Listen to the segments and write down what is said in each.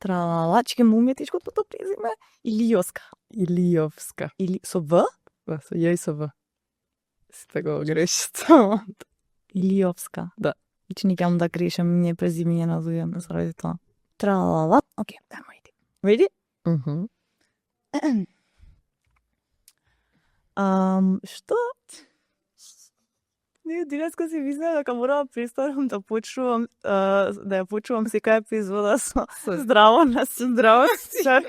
Тралала, чеке му е тешко тоа презиме. Илиовска. Или со В? Да, со ја и со В. Сите го грешат. Илиовска. Да. Ичи не ќе да грешам не презимење на луѓе заради тоа. Тралала. Океј, дај мојди. Ready? Што? Не, денеска си мислеа дека морам да престанам да почнувам да ја почнувам секоја епизода со здраво на си. Здраво на сите.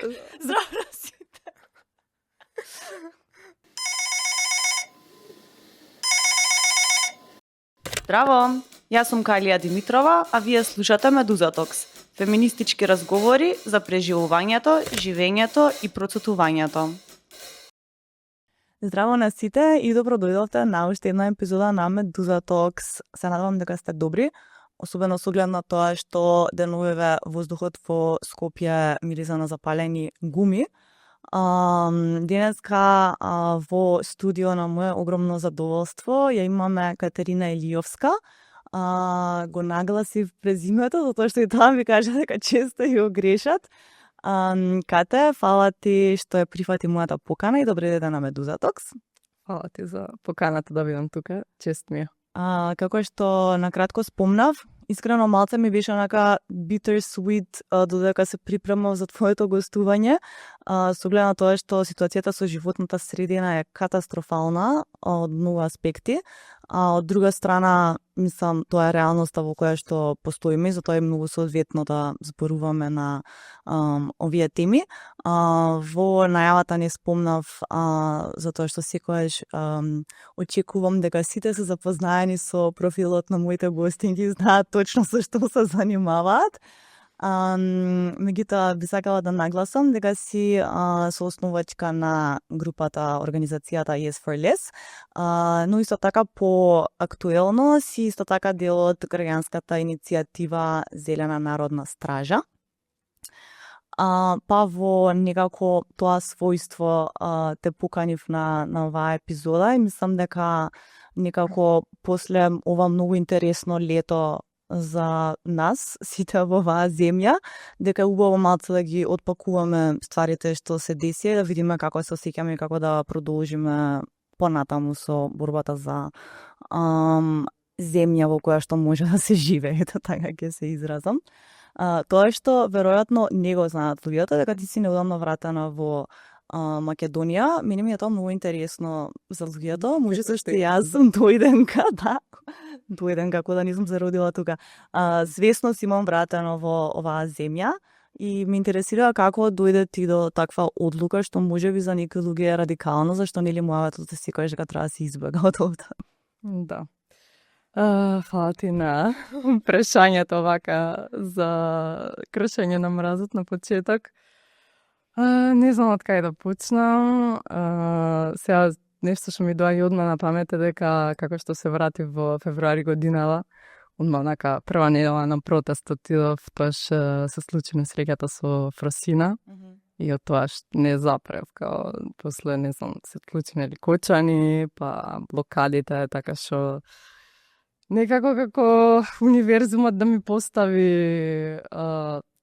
Здраво! Јас сум Калија Димитрова, а вие слушате Медуза Токс. Феминистички разговори за преживувањето, живењето и процетувањето. Здраво на сите и добро дојдовте на уште една епизода на Медуза Токс. Се надевам дека сте добри, особено со оглед на тоа што деновиве воздухот во Скопје мириса на запалени гуми. Денеска во студио на моје огромно задоволство ја имаме Катерина Илиовска. Го нагласив презимето, затоа што и тоа ми кажа дека често ја грешат. Кате, фала ти што ја прифати мојата покана и добре дојде на Медуза Токс. Фала ти за поканата да бидам тука, чест ми е. Како што накратко спомнав, искрено малце ми беше онака bittersweet додека се припремав за твоето гостување, со оглед на тоа што ситуацијата со животната средина е катастрофална од многу аспекти, а од друга страна, мислам, тоа е реалноста во која што постоиме и затоа е многу соодветно да зборуваме на овие теми. Во најавата не спомнав затоа што секогаш очекувам дека сите се запознаени со профилот на моите гостинки, знаат точно со што се занимаваат. Меѓутоа би сакала да нагласам дека си соосновачка на групата, организацијата Yes for Less, но исто така по актуелно си исто така дел од граѓанската иницијатива Зелена народна стража. Па во некако тоа својство те поканив на оваа епизода и мислам дека некако после ова многу интересно лето за нас, сите во оваа земја, дека е убаво малце да ги отпакуваме стварите што се деси, да видиме како се осеќаме и како да продолжиме понатаму со борбата за земја во која што може да се живее, така ќе се изразам. Тоа што веројатно не го знаат луѓето, дека ти си неодамно вратена во Македонија, мене ми е тоа многу интересно за луѓето, може зашто јас сум дојденка, да, како да не сум се родила тука. Свесно си имам вратено во оваа земја и ме интересира како дојде ти до таква одлука што можеби за некои луѓе е радикално, зашто нели муавето се секогаш дека треба да се избега од овде. Да. Фала ти на прашањето вака за кршење на мразот на почеток. Не знам од кај да почнам. Сега нешто што ми доаѓа одма на памет е дека како што се вратив во февруари годинава, одма онака прва недела на протест отидов, тоаш се случи несреќата со Фросина. И од тоа не запрев, као после не знам, се случи нели кочани, па блокадите, така што некако како универзумот да ми постави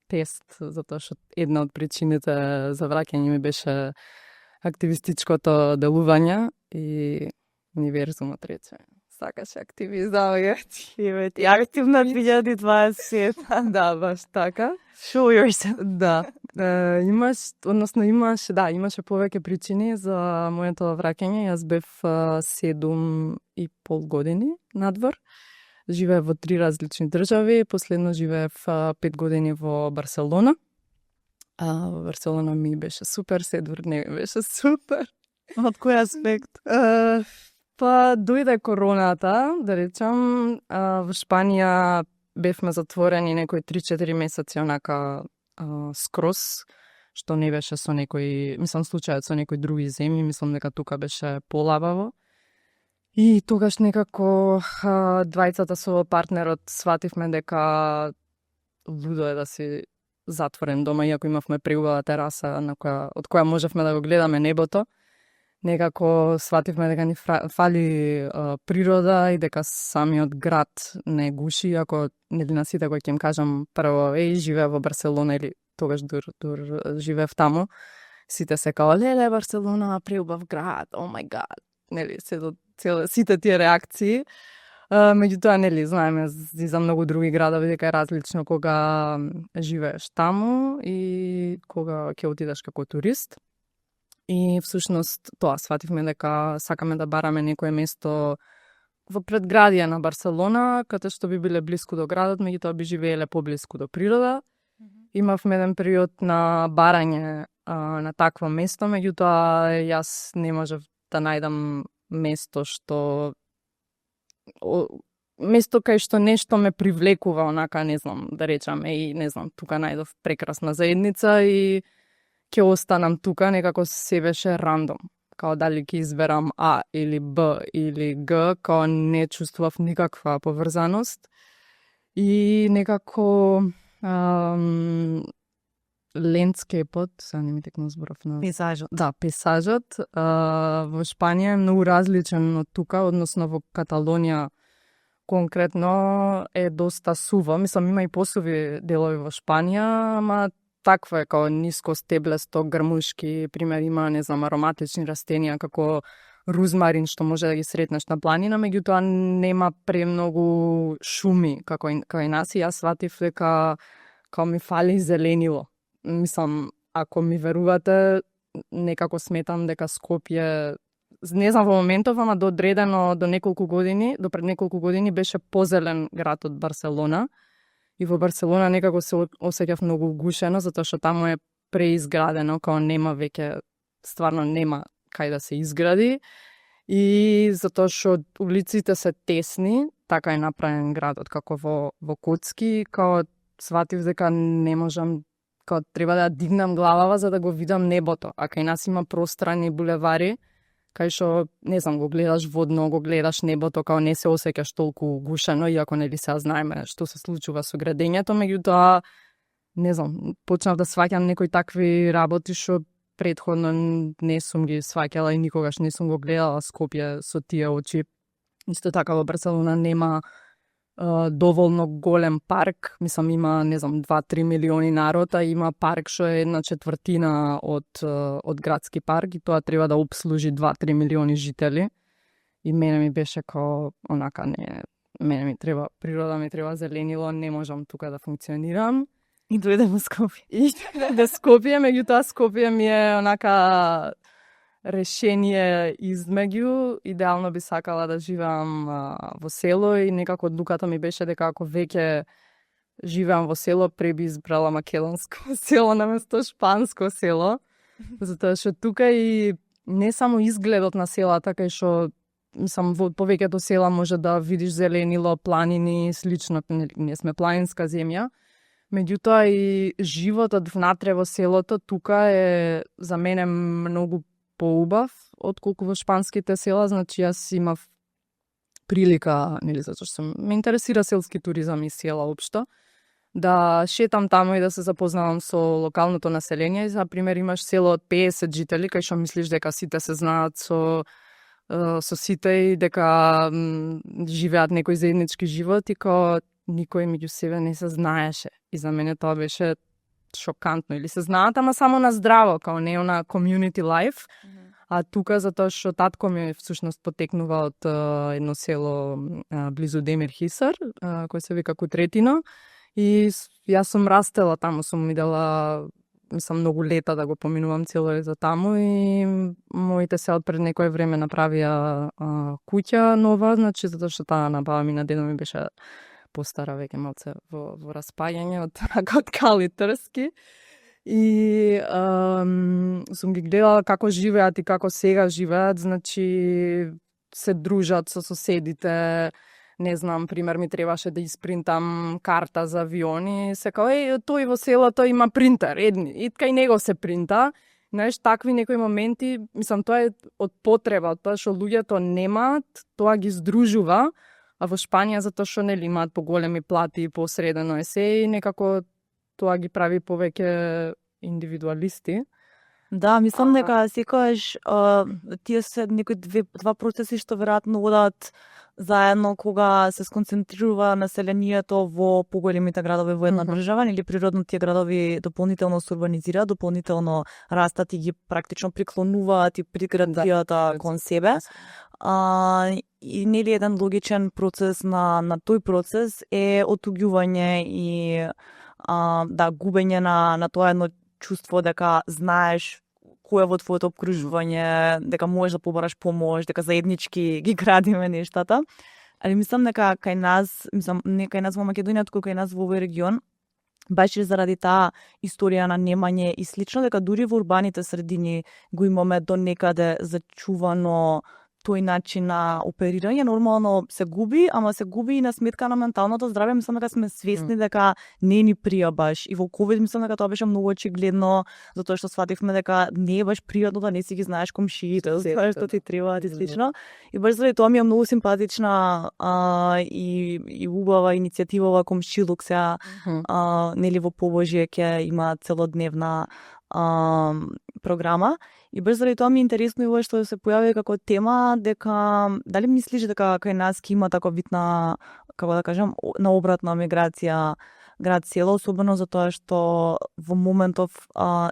тест, затоа што една од причините за враќање ми беше активистичкото делување и универзумот рече сакаш активизам, ти активна 2020. Да, баш така. Show yourself. Да. Имаше повеќе причини за моето враќање. Јас бев 7,5 години надвор. Живеев во 3 различни држави, последно живеев 5 години во Барселона. Во Барселона ми беше супер, Седвор не ми беше супер. Од кој аспект? Па дојде короната, да речам, во Шпанија бевме затворени некои 3-4 месеци онака скрос, што не беше со некои, мислам случајот со некои други земји, мислам дека тука беше полабаво. И тогаш некако двајцата со партнерот свативме дека лудо е да си затворен дома, иако имавме преубава тераса од која можевме да го гледаме небото. Некако свативме дека ни фали природа и дека самиот град не гуши, ако нели на сите кои ќе им кажам прво живеа во Барселона или тогаш дур живеев таму. Сите се као, леле, Барселона, преубав град, о мај гад, нели, сите тие реакции. Меѓутоа, нели, знаеме и за многу други градови дека е различно кога живееш таму и кога ќе отидеш како турист. И всушност тоа свативме дека сакаме да бараме некое место во предградие на Барселона, каде што би биле блиску до градот, меѓутоа би живееле поблиску до природа. Имавме еден период на барање на такво место, меѓутоа јас не можев да најдам место кај што нешто ме привлекува, онака, не знам, да речеме, и не знам, тука најдов прекрасна заедница и ќе останам тука, некако се беше рандом. Као дали ќе изберам А или Б или Г, као не чувствував никаква поврзаност. И некако лендскепот, сега не ми текна зборов на... Пейзажот. Да, пейзажот во Шпанија е многу различен од тука, односно во Каталонија конкретно е доста суво. Мислам, има и посуви делови во Шпанија, ама такво е, као ниско стеблесто, грмушки, пример има, не знам, ароматични растенија како рузмарин што може да ги сретнеш на планина, меѓутоа нема премногу шуми како и нас, и јас сватив дека као ми фали зеленило. Мислам, ако ми верувате, некако сметам дека Скопје, не знам во моментов, ама до пред неколку години беше позелен град од Барселона. И во Барселона некако се осеќав многу гушено, затоа што таму е преизградено, као нема веќе, стварно нема кај да се изгради. И затоа што улиците се тесни, така е направен градот, како во Коцки, као сватив дека не можам, као треба да дигнам главава за да го видам небото. А кај нас има пространи булевари, кај што, не знам, го гледаш водно, го гледаш небото, као не се осеќаш толку гушено, иако нели сега знаеме што се случува со градењето, меѓутоа, не знам, почнав да сваќам некои такви работи што претходно не сум ги сваќала и никогаш не сум го гледала Скопје со тие очи. Исто така во Барселона нема доволно голем парк, мислам има, не знам, 2-3 милиони народ, а има парк што е 1/4 од градски парк и тоа треба да обслужи 2-3 милиони жители. И мене ми беше као, онака, мене ми треба природа, ми треба зеленило, не можам тука да функционирам. И дојде во Скопје. И да Скопје, меѓутоа Скопје ми е онака решение измеѓу. Идеално би сакала да живеам во село и некако одлуката ми беше дека ако веќе живеам во село, би избрала македонско село наместо шпанско село. Затоа што тука и не само изгледот на селата, кај што мислам во повеќето села може да видиш зеленило, планини, слично, не сме планинска земја. Меѓутоа и животот внатре во селото тука е за мене многу поубав отколку во шпанските села, значи јас имав прилика, нели, затоа што ме интересира селски туризам и села општо, да шетам таму и да се запознавам со локалното население. За пример имаш село од 50 жители, кај што мислиш дека сите се знаат со сите и дека живеат некој заеднички живот и као никој меѓу себе не се знаеше. И за мене тоа беше шокантно. Или се знаат, ама само на здраво, као не на community life. А тука, затоа што татко ми всушност потекнува од едно село близу Демир Хисар, кој се вика Кутретино. И јас сум растела таму, сум идела, мислам, многу лета да го поминувам цело за таму и моите се од пред некое време направија куќа нова, значи затоа што таа на баба ми на дедо ми беше постара веќе малце во распаѓање од кали трски. И сум ги гледала како живеат и како сега живеат, значи се дружат со соседите. Не знам, пример ми требаше да испринтам карта за авиони, се као, тој во селото има принтер, и кај него се принта. Знаеш, такви некои моменти, мислам, тоа е од потреба, тоа што луѓето немаат, тоа ги здружува, а во Шпанија затоа што нели имаат поголеми плати и посредено е се и некако тоа ги прави повеќе индивидуалисти. Да, мислам дека секогаш тие се некои два процеси што веројатно одат заедно кога се сконцентрирува населението во поголемите градови во една држава, или природно тие градови дополнително се урбанизираат, дополнително растат и ги практично приклонуваат и приградуваат кон себе. И нели еден логичен процес на тој процес е отуѓување и губење на тоа едно чувство дека знаеш кој е во твоето обкружување, дека можеш да побараш помош, дека заеднички ги градиме нештата. Али мислам дека кај нас, не кај нас во Македонија, туку кај нас во овој регион, баш заради таа историја на немање и слично, дека дури во урбаните средини го имаме до некаде зачувано тој начин на оперирање. Нормално се губи, ама се губи и на сметка на менталното здравје. Мислам дека сме свесни дека не ни прија баш. И во ковид мислам дека тоа беше многу очигледно, затоа што сфативме дека не е баш пријатно да не си ги знаеш комшиите, знаеш што ти треба и слично. И баш заради тоа ми е многу симпатична и убава иницијатива Комшилук сега, нели во Побожје ќе има целодневна програма. И баш заради тоа ми е интересно и ова што се појави како тема, дека дали мислиш дека кај нас ќе има таков вид на, како да кажам, на обратна миграција град-село, особено затоа што во моментов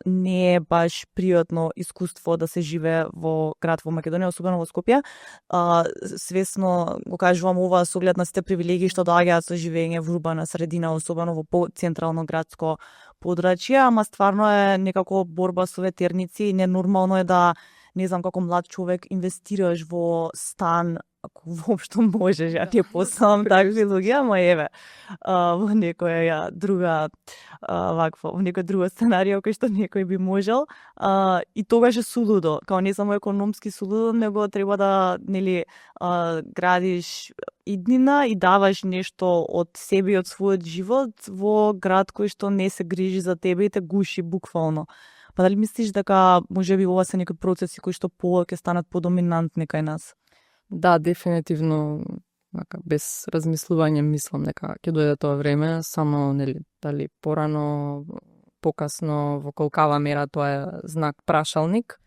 не е баш пријатно искуство да се живее во град во Македонија, особено во Скопје. Свесно го кажувам ова со оглед на сите привилегии што доаѓаат со живење во урбана средина, особено во по-централно градско подрачје, ама стварно е некако борба со ветерници. Ненормално е да, не знам, како млад човек инвестираш во стан, ако воопшто можеш, ја ти посам такви луѓе, ама еве, во некоја друга вакво, во некој друго сценарио кој што некој би можел, и тогаш е сулудо, као не само економски сулудо, него треба да, нели, градиш иднина и даваш нешто од себе и од својот живот во град кој што не се грижи за тебе и те гуши буквално. Па дали мислиш дека можеби ова се некои процеси кои што ќе станат подоминантни кај нас? Да, дефинитивно, без размислување мислам дека ќе дојде тоа време, само нели дали порано, покасно, во колкава мера тоа е знак прашалник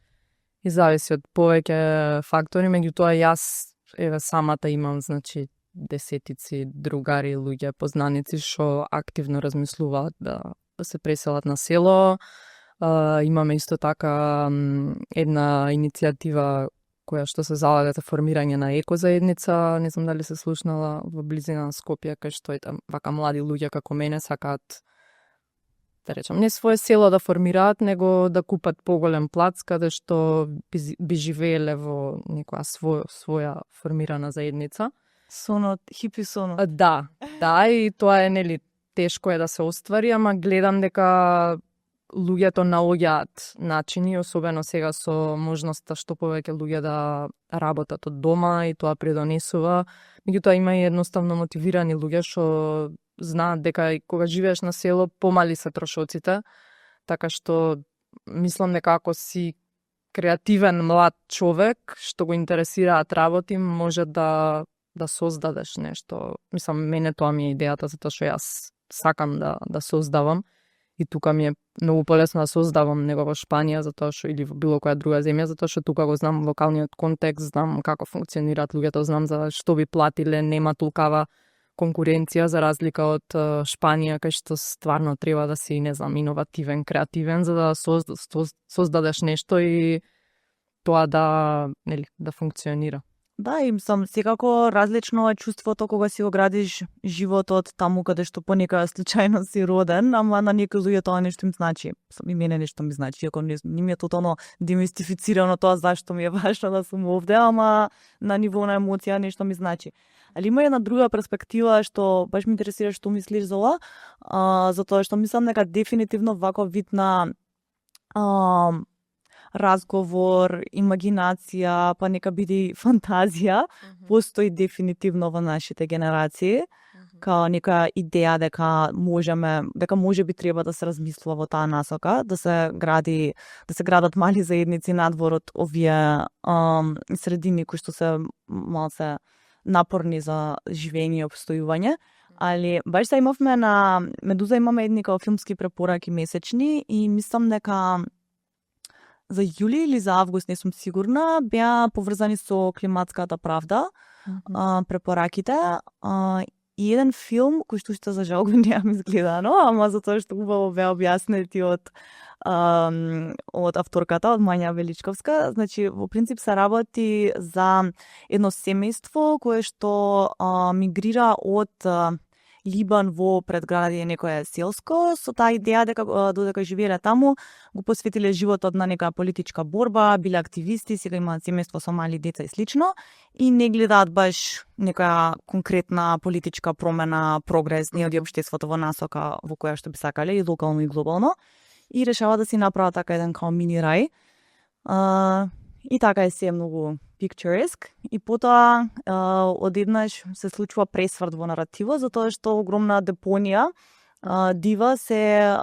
и зависи од повеќе фактори, меѓутоа јас еве самата имам, значи, десетици другари, луѓе, познаници што активно размислуваат да се преселат на село. Имаме исто така една иницијатива која што се залага за формирање на екозаедница, не знам дали се слушнала, во близина на Скопје, кај што е там вака млади луѓе како мене сакаат, да речам, не свое село да формираат, него да купат поголем плац каде што би живееле во некоја своја формирана заедница. Сонот, хипи сонот. Да, и тоа е, нели, тешко е да се оствари, ама гледам дека луѓето наоѓаат начини, особено сега со можноста што повеќе луѓе да работат од дома и тоа придонесува. Меѓутоа има и едноставно мотивирани луѓе што знаат дека и кога живееш на село помали се трошоците, така што мислам дека ако си креативен млад човек што го интересираат работи, може да создадеш нешто. Мислам, мене тоа ми е идејата, затоа што јас сакам да создавам. И тука ми е многу полесно да создавам него во Шпанија, затоа што или во било која друга земја, затоа што тука го знам локалниот контекст, знам како функционираат луѓето, знам за што би платиле, нема толкава конкуренција за разлика од Шпанија, кај што стварно треба да си, не знам, иновативен, креативен за да создадеш нешто и тоа да функционира. Да, и сам секако различно е чувството кога си го градиш животот таму каде што по некоја случајно си роден, ама на некои луѓе тоа нешто им значи. И мене нешто ми значи, иако не ми е тотално демистифицирано тоа зашто ми е важно да сум овде, ама на ниво на емоција нешто ми значи. Али има една друга перспектива што баш ме интересира што мислиш за ова, затоа што мислам дека дефинитивно ваков вид на разговор, имагинација, па нека биде и фантазија, постои дефинитивно во нашите генерации, као нека идеја дека можеби треба да се размислува во таа насока, да се градат мали заедници надвор од овие средини кои што се малце напорни за живење и обстојување. Али баш се имавме на Медуза имаме едни као филмски препораки месечни и мислам дека за јули или за август, не сум сигурна, беа поврзани со климатската правда, препораките. И еден филм кој што уште за жал го немам изгледано, ама затоа што убаво беа објаснети од авторката, од Мања Величковска. Значи, во принцип се работи за едно семејство кое што мигрира од Либан во предградие некое селско, со таа идеја дека додека живееле таму, го посветиле животот на нека политичка борба, биле активисти, сега имаат семејство со мали деца и слично, и не гледаат баш нека конкретна политичка промена, прогрес, не оди општеството во насока во која што би сакале, и локално и глобално, и решаваат да си направат така еден као мини рај. И така е се многу picturesque, и потоа одеднаш се случува пресврт во наративот, затоа што огромна депонија дива се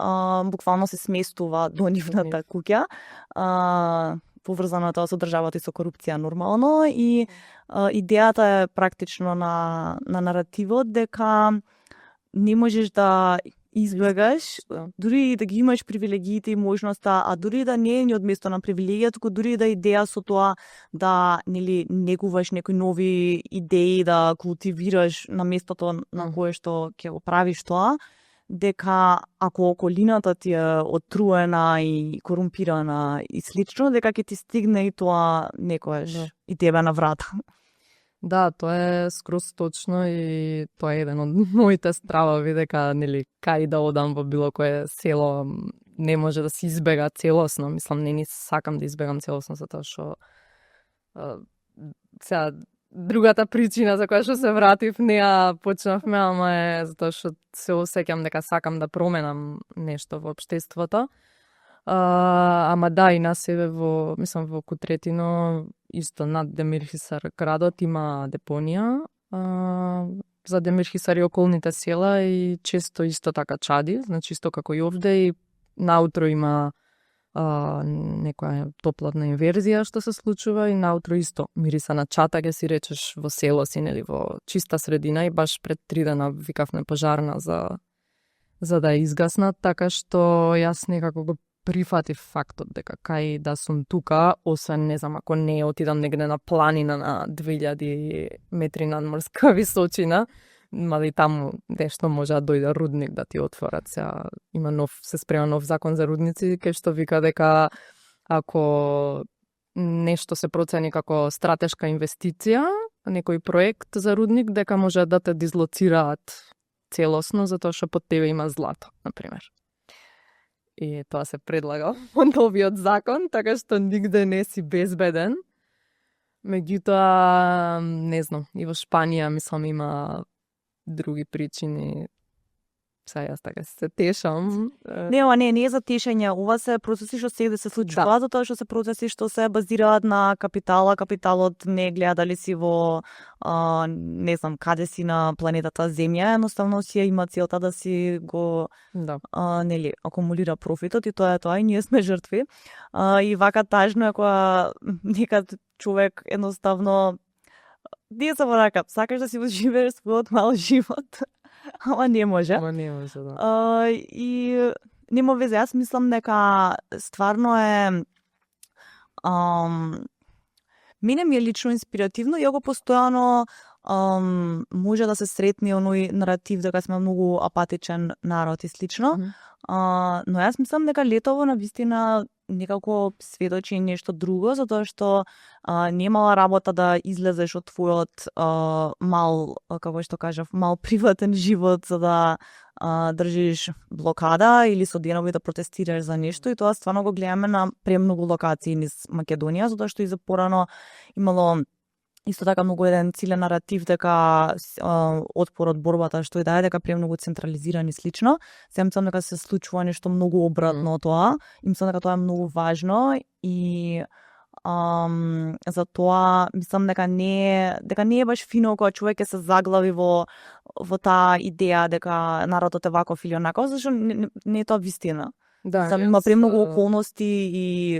буквално се сместува до нивната куќа, поврзана тоа со државата и со корупција нормално, и идејата е практично на наративот дека не можеш да избегаш, дури да ги имаш привилегиите и можноста, а дури да не е ни од место на привилегија, туку дури да идеја со тоа да негуваш некои нови идеи, да култивираш на местото на кое што ќе го правиш тоа, дека ако околината ти е отруена и корумпирана и слично, дека ќе ти стигне и тоа некојаш и тебе на врата. Да, тоа е скроз точно, и тоа е еден од моите стравови, дека кај да одам во било кое село не може да се избега целосно. Мислам, не сакам да избегам целосно, затоа што сега другата причина за која што се вратив, неа почнавме, ама е затоа што се осеќам дека сакам да променам нешто во општеството. Ама да, и на себе во Кутретино, исто над Демирхисар градот има депонија за Демирхисар и околните села, и често исто така чади, значи исто како и овде, и наутро има некоја топлатна инверзија што се случува, и наутро исто мириса на чата, ќе си речеш во село си, нели, во чиста средина, и баш пред 3 дена викавме пожарна за да ја изгаснат, така што јас некако го прифатив фактот дека кај да сум тука, освен, не знам, ако не отидам негде на планина на 2000 метри надморска височина, мали таму нешто може да дојде рудник да ти отворат. Сега има се спрема нов закон за рудници, кај што вика дека ако нешто се процени како стратешка инвестиција, некој проект за рудник, дека може да те дизлоцираат целосно, затоа што под тебе има злато, например. И тоа се предлага во новиот закон, така што нигде не си безбеден. Меѓутоа, не знам, и во Шпанија, мислам, има други причини. Сега јас така се тешам. Не е за тешење, ова се процеси што сега се случува, затоа што се процеси што се базираат на капиталот не гледа дали си во не знам каде си на планетата Земја, едноставно си има целта да си го акумулира профитот, и тоа е тоа, и ние сме жртви. И вака тажно е кога некад човек едноставно не се врака, сакаш да си го живееш својот мал живот, ама не може. Да. И нема везе, јас мислам дека стварно е мене ми е лично инспиративно, иако постојано може да се сретне оној наратив дека сме многу апатичен народ и слично. Но јас мислам дека летово на вистина некако сведочи нешто друго, затоа што немала работа да излезеш од твојот мал, како што кажав, мал приватен живот за да држиш блокада или со денови да протестираш за нешто, и тоа стварно го гледаме на премногу локации низ Македонија, затоа што и за порано имало исто така многу еден цилен наратив дека отпор од борбата што и да е, дека премногу централизиран и слично. Се мислам дека се случува нешто многу обратно од тоа. И мислам дека тоа е многу важно, и за тоа мислам дека не е баш фино кога човек се заглави во таа идеја дека народот е ваков или онаков, зашто не е тоа вистина. Да, има премногу околности и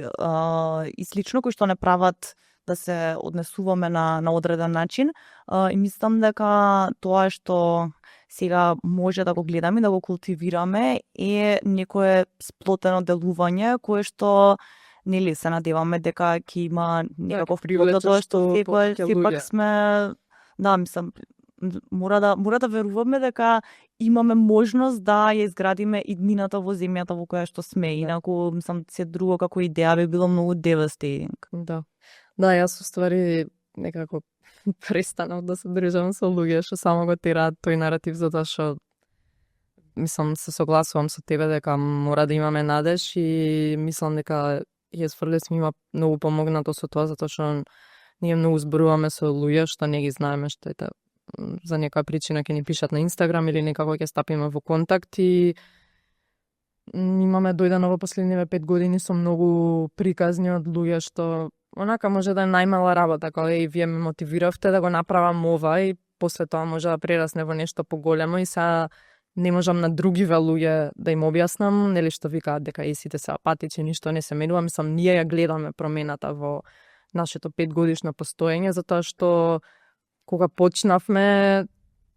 слично кои што не прават да се однесуваме на одреден начин, и мислам дека тоа што сега може да го гледаме, да го култивираме, е некое сплотено делување кое што нели се надеваме дека ќе има некаков привлечеш плод, тоа што што повеќе сепак луѓе. сме, да, мислам, мора да веруваме дека имаме можност да ја изградиме иднината во земјата во која што сме. Инаку, мислам, се друго како идеја би било многу devastating. Да. Да, јас уствари некако престанав да се држам со луѓе што само го тераат тој наратив, затоа што мислам се согласувам со тебе дека мора да имаме надеж и мислам дека Yes4Less ми има многу помогнато со тоа, затоа што ние многу зборуваме со луѓе што не ги знаеме, што ете за некоја причина ќе ни пишат на Инстаграм или некако ќе стапиме во контакт и имаме дојдено во последниве 5 години со многу приказни од луѓе што онака може да е најмала работа, кога и вие ме мотивиравте да го направам ова и после тоа може да прерасне во нешто поголемо и сега не можам на другиве луѓе да им објаснам, нели што викаат дека и сите се апатични, ништо не се менува, мислам ние ја гледаме промената во нашето 5 годишно постоење, затоа што кога почнавме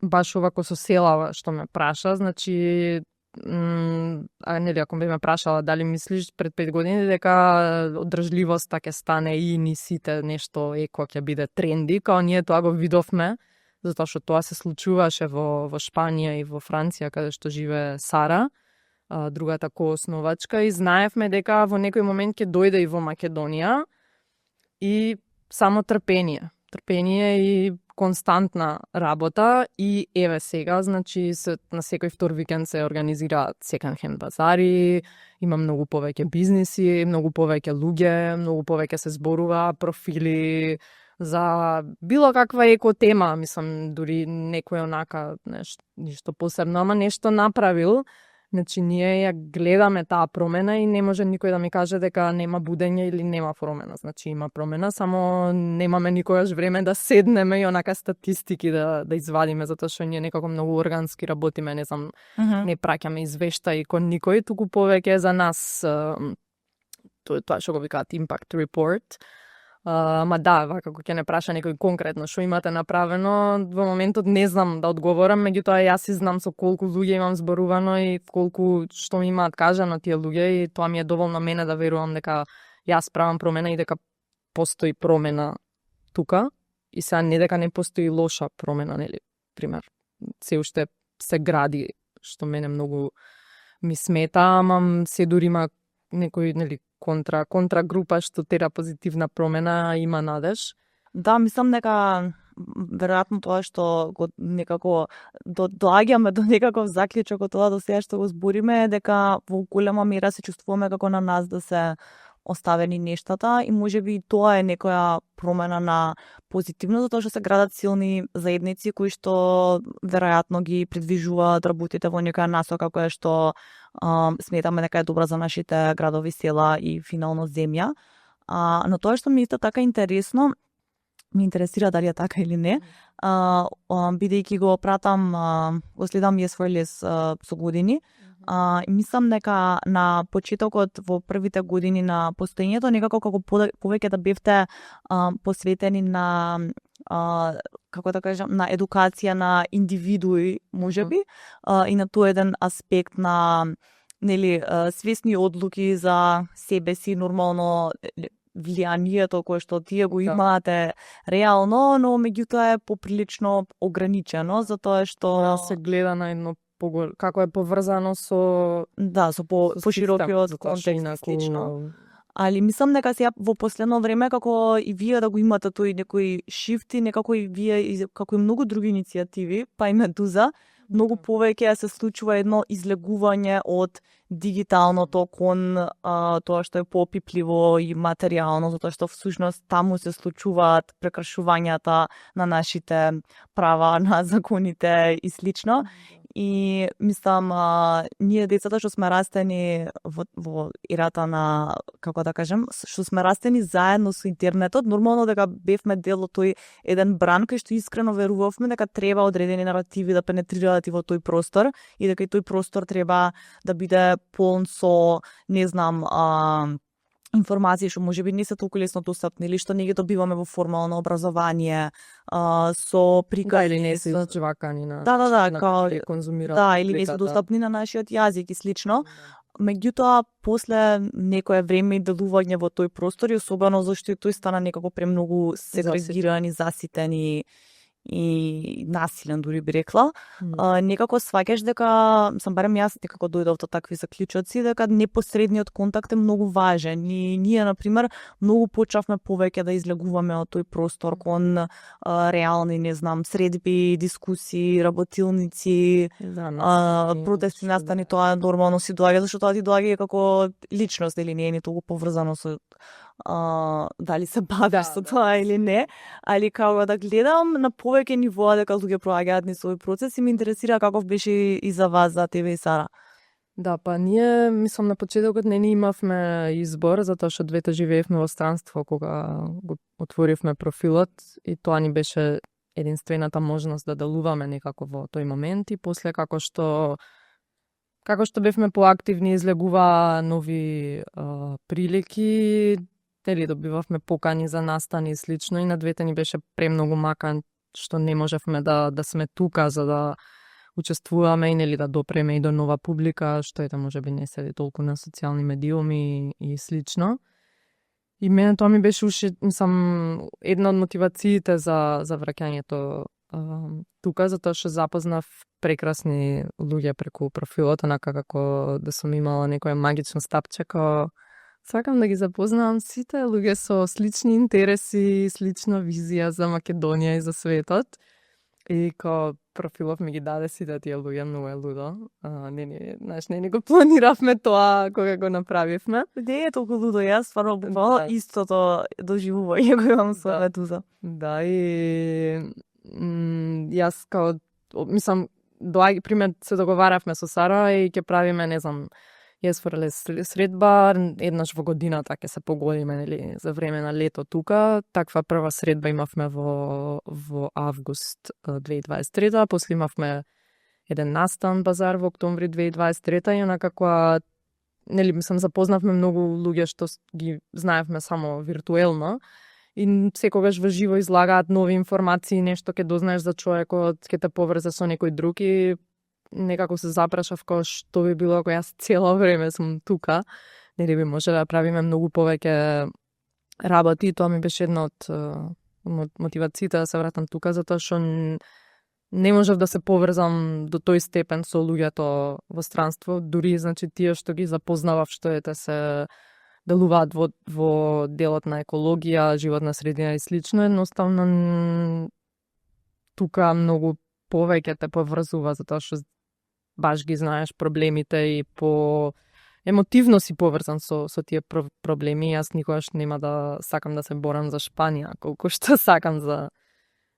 баш овако со селава што ме праша, значи нели ако би ме прашала дали мислиш пред 5 години дека одржливоста ќе стане и ни сите нешто еко ќе биде тренди, као ние тоа го видовме, затоа што тоа се случуваше во Шпанија и во Франција каде што живее Сара, другата коосновачка, и знаевме дека во некој момент ќе дојде и во Македонија и само трпение и константна работа и еве сега, значи на секој втор викенд се организираат second hand базари, има многу повеќе бизниси, многу повеќе луѓе, многу повеќе се зборува профили за било каква еко тема, мислам дури некој онака нешто посебно, ама нешто направил. Значи ние ја гледаме таа промена и не може никој да ми каже дека нема будење или нема промена. Значи има промена, само немаме никогаш време да седнеме и онака статистики да извадиме, затоа што ние некако многу органски работиме, не знам, не праќаме извештаи кон никој, туку повеќе за нас тоа што го викаат impact report. Ма да, како ќе не праша некој конкретно што имате направено, во моментот не знам да одговорам, меѓутоа јас и знам со колку луѓе имам зборувано и колку што ми имаат кажано тие луѓе и тоа ми е доволно мене да верувам дека јас правам промена и дека постои промена тука и сега не дека не постои лоша промена, нели, пример, се уште се гради, што мене многу ми смета, ама се дури има некој, нели, контра група што тера позитивна промена, има надеж. Да, мислам дека веројатно тоа што го некако доаѓаме до некаков заклучок од тоа до сега што го збориме е дека во голема мера се чувствуваме како на нас да се оставени нештата и можеби тоа е некоја промена на позитивно, затоа што се градат силни заедници кои што веројатно ги придвижуваат работите во некоја насока која што сметаме дека е добра за нашите градови, села и финално земја. Но тоа што ми исто така интересно, ми интересира дали е така или не, бидејќи го пратам, го следам Yes4Less со години, и мислам дека на почетокот во првите години на постоењето некако како повеќе да бевте посветени на како да кажам, на едукација на индивидуи, можеби, и на тој еден аспект на нели свесни одлуки за себе си, нормално влијанието кое што тие го имаате реално, но меѓутоа е поприлично ограничено, затоа што се гледа на едно како е поврзано со со поширокиот контекст слично. Али мислам дека сега во последно време како и вие да го имате тој некој шифт и некако и вие како и многу други иницијативи, па и Медуза, многу повеќе се случува едно излегување од дигиталното кон тоа што е попипливо и материјално, затоа што всушност таму се случуваат прекршувањата на нашите права, на законите и слично. И мислам, ние децата што сме растени во ерата на, како да кажем, што сме растени заедно со интернетот, нормално дека бевме дел од тој еден бран кај што искрено верувавме дека треба одредени наративи да пенетрираат и во тој простор и дека и тој простор треба да биде полн со, не знам, информации што можеби не се толку лесно достапни или што не ги добиваме во формално образование, со приказни или не се изучвакани на да, као конзумираат. Да, или не се достапни на нашиот јазик и слично. меѓутоа после некое време и делување во тој простор, и особено зашто и тој стана некако премногу сегрегиран и заситен и насилен, дури би рекла, некако сваќаш дека, барем јас некако дојдов до такви заклучоци, дека непосредниот контакт е многу важен и ние, например, многу почнавме повеќе да излегуваме од тој простор кон реални, не знам, средби, дискусии, работилници, протести, настани, тоа нормално си доаѓа, зашто тоа ти доаѓа како личност, или не е ни толку поврзано со дали се бавиш со тоа или не, али како да гледам на повеќе нивоа дека луѓе проаѓаат низ овој процес и ме интересира каков беше и за вас, за тебе и Сара. Да, па ние, мислам, на почетокот не имавме избор, затоа што двете живеевме во странство кога го отворивме профилот и тоа ни беше единствената можност да делуваме некако во тој момент и после како што бевме поактивни, излегува нови прилики, добивавме покани за настани и слично и на двете ни беше премногу макан што не можевме да сме тука за да учествуваме и да допреме и до нова публика, што ете можеби не седи толку на социјални медиуми и слично. И мене тоа ми беше уште, мислам, една од мотивациите за враќањето тука, затоа што запознав прекрасни луѓе преку профилот, онака како да сум имала некоја магично стапче, како сакам да ги запознавам сите луѓе со слични интереси, слична визија за Македонија и за светот. И као профилов ми ги даде сите тие луѓе, многу е лудо. Не ни го планиравме тоа кога го направивме. Не е толку лудо, јас стварно буквално истото доживување го имам со Медуза. Да, и јас као, мислам, пример се договаравме со Сара и ќе правиме, не знам, јесфорле средба, еднаш во годината ќе се погодиме, нели, за време на лето тука. Таква прва средба имавме во август 2023, после имавме еден настан базар во октомври 2023 и онака која, нели, мислам, запознавме многу луѓе што ги знаевме само виртуелно и секогаш во живо излагаат нови информации, нешто ќе дознаеш за човекот, ќе те поврзе со некој друг и некако се запрашав како што би било ако јас цело време сум тука, нели би може да правиме многу повеќе работи. Тоа ми беше една од мотивациите да се вратам тука, затоа што не можев да се поврзам до тој степен со луѓето во странство, дури значи тие што ги запознавав, што ете се делуваат во делот на екологија, животна средина и слично, едноставно тука многу повеќе те поврзува, затоа што баш ги знаеш проблемите и по емотивно си поврзан со тие проблеми. Јас никогаш нема да сакам да се борам за Шпанија, колку што сакам за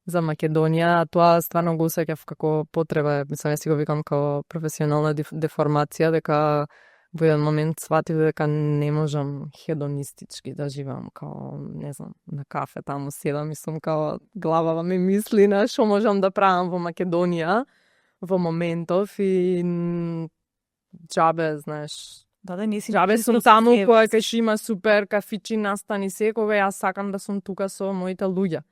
Македонија. Тоа стварно го усеќав како потреба, мислам, јас си го викам како професионална деформација, дека во еден момент сватив дека не можам хедонистички да живеам, као, не знам, на кафе таму седам и сум као главава ми мисли на што можам да правам во Македонија во моментов и џабе, знаеш, џабе сум таму која кај има супер кафичи, настани секога, јас сакам да сум тука со моите луѓе.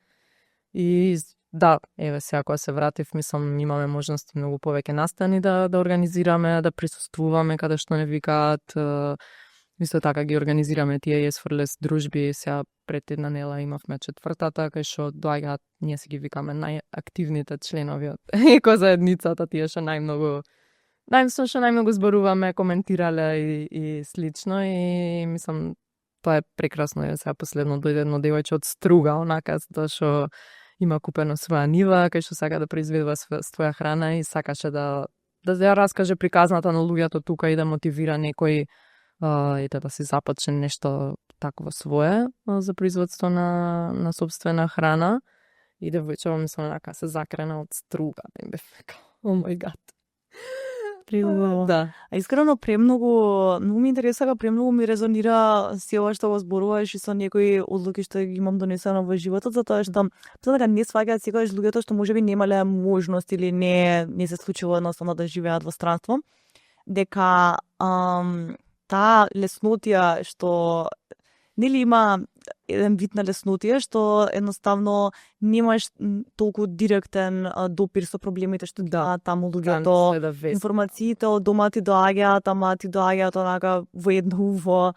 И да, еве сега кога се вратив, мислам, имаме можности многу повеќе настани да организираме, да присуствуваме каде што не викаат. Исто така ги организираме тие јесфрлес дружби. Сега пред една недела имавме четвртата, кај што доаѓаат, ние си ги викаме најактивните членови од екозаедницата, тие што најмногу зборуваме, коментирале и слично. И мислам, тоа е прекрасно. Сега последно дојде едно девојче од Струга, онака, затоа што има купено своја нива, кај што сака да произведува своја храна и сакаше да ја раскаже приказната на луѓето тука и да мотивира некој и да се започне нешто такво свое за производство на собствена храна. И девојчето, мислам, онака се закрена од Струга. И бев така, о мој гад. Да. А искрено премногу ми интересува, премногу ми резонира се ова што го зборуваш и со некои одлуки што ги имам донесено во животот, затоа што дека не сваќаат секогаш луѓето што можеби немале можност или не се случило едноставно да живеат во странство, дека таа леснотија што нели има еден вид на леснотие што едноставно немаш толку директен допир со проблемите што таму луѓето, информациите од дома ти доаѓаат, ама ти доаѓаат онака во едно уво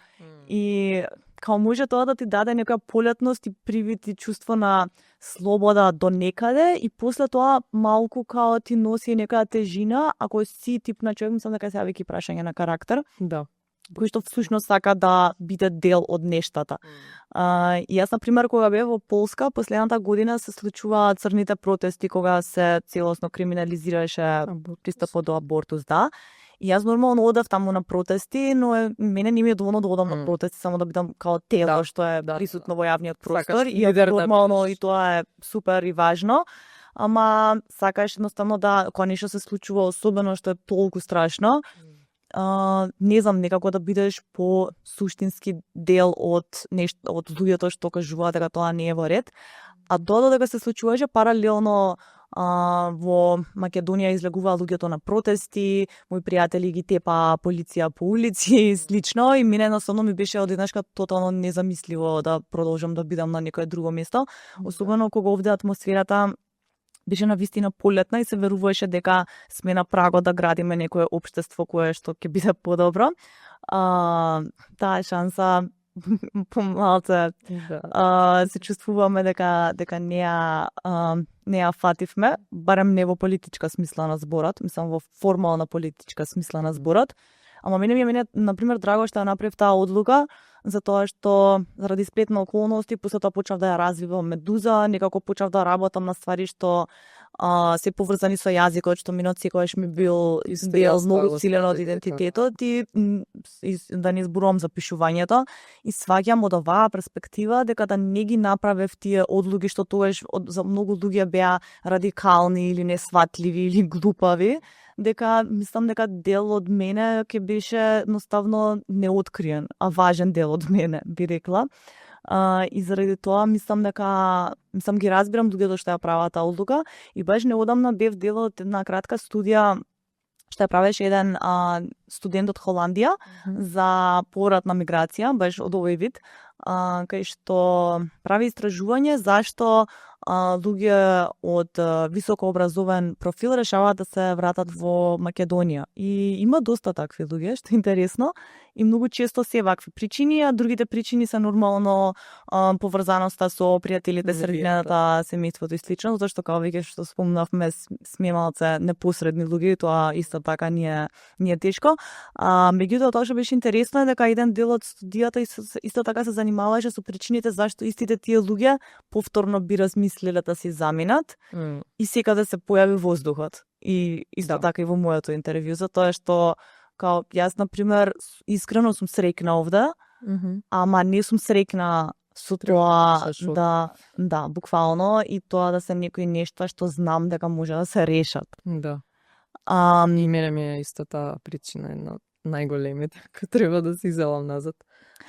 и као може тоа да ти даде некоја полетност и привид и чувство на слобода до некаде и после тоа малку као ти носи некоја тежина, ако си тип на човек, мислам дека се веќе прашање на карактер. Да. Кој што всушност сака да биде дел од нештата. И јас, например, кога бев во Полска, последната година се случува црните протести, кога се целосно криминализираше пристапот до абортус, да. И јас нормално одев таму на протести, но мене не ми е доволно да одам на протести, само да бидам као тело што е присутно во јавниот простор. И нормално и тоа е супер и важно. Ама сакаш едноставно да, кога нешто се случува, особено што е толку страшно, не знам, некако да бидеш по суштински дел од нешто, од луѓето што кажуваат дека тоа не е во ред. А додека се случуваше паралелно во Македонија излегуваа луѓето на протести, мои пријатели ги тепа полиција по улици и слично, и мене едноставно ми беше одеднашка тотално незамисливо да продолжам да бидам на некое друго место, особено кога овде атмосферата беше на вистина полетна и се веруваше дека сме на прагот да градиме некое општество кое што ќе биде подобро. Таа шанса помалце се чувствуваме дека не ја фативме, барем не во политичка смисла на зборот, мислам во формална политичка смисла на зборот. Ама мене ми е например драго што ја направив таа одлука, затоа што заради сплет на околности после тоа почнав да ја развивам Медуза, некако почнав да работам на ствари што се поврзани со јазикот, што минот секогаш ми бил многу силен од идентитетот и да не зборувам за пишувањето и сваќам од оваа перспектива дека да не ги направев тие одлуки што тогаш за многу луѓе беа радикални или несватливи или глупави, дека мислам дека дел од мене ќе беше едноставно неоткриен, а важен дел од мене, би рекла. И заради тоа мислам ги разбирам луѓето што ја прават таа одлука и баш неодамна бев дел од една кратка студија што ја правеше еден студент од Холандија за повратна миграција, баш од овој вид, кај што прави истражување зашто луѓе од високо образован профил решаваат да се вратат во Македонија. И има доста такви луѓе, што е интересно, и многу често се вакви причини, а другите причини се нормално поврзаноста со пријателите, средината, семејството и слично, затоа што како веќе што спомнавме сме малце непосредни луѓе, тоа исто така не е тешко. Меѓутоа тоа што беше интересно е дека еден дел од студијата исто така се занимаваше со причините зашто истите тие луѓе повторно би размислиле да се заминат и секаде се појави воздухот. И исто така и во моето интервју, затоа што као јас например искрено сум среќна овде, ама не сум среќна со тоа да буквално и тоа да се некои нешта што знам дека може да се решат. Да. И мене ми е исто таа причина една од најголемите, кој треба да се изелам назад.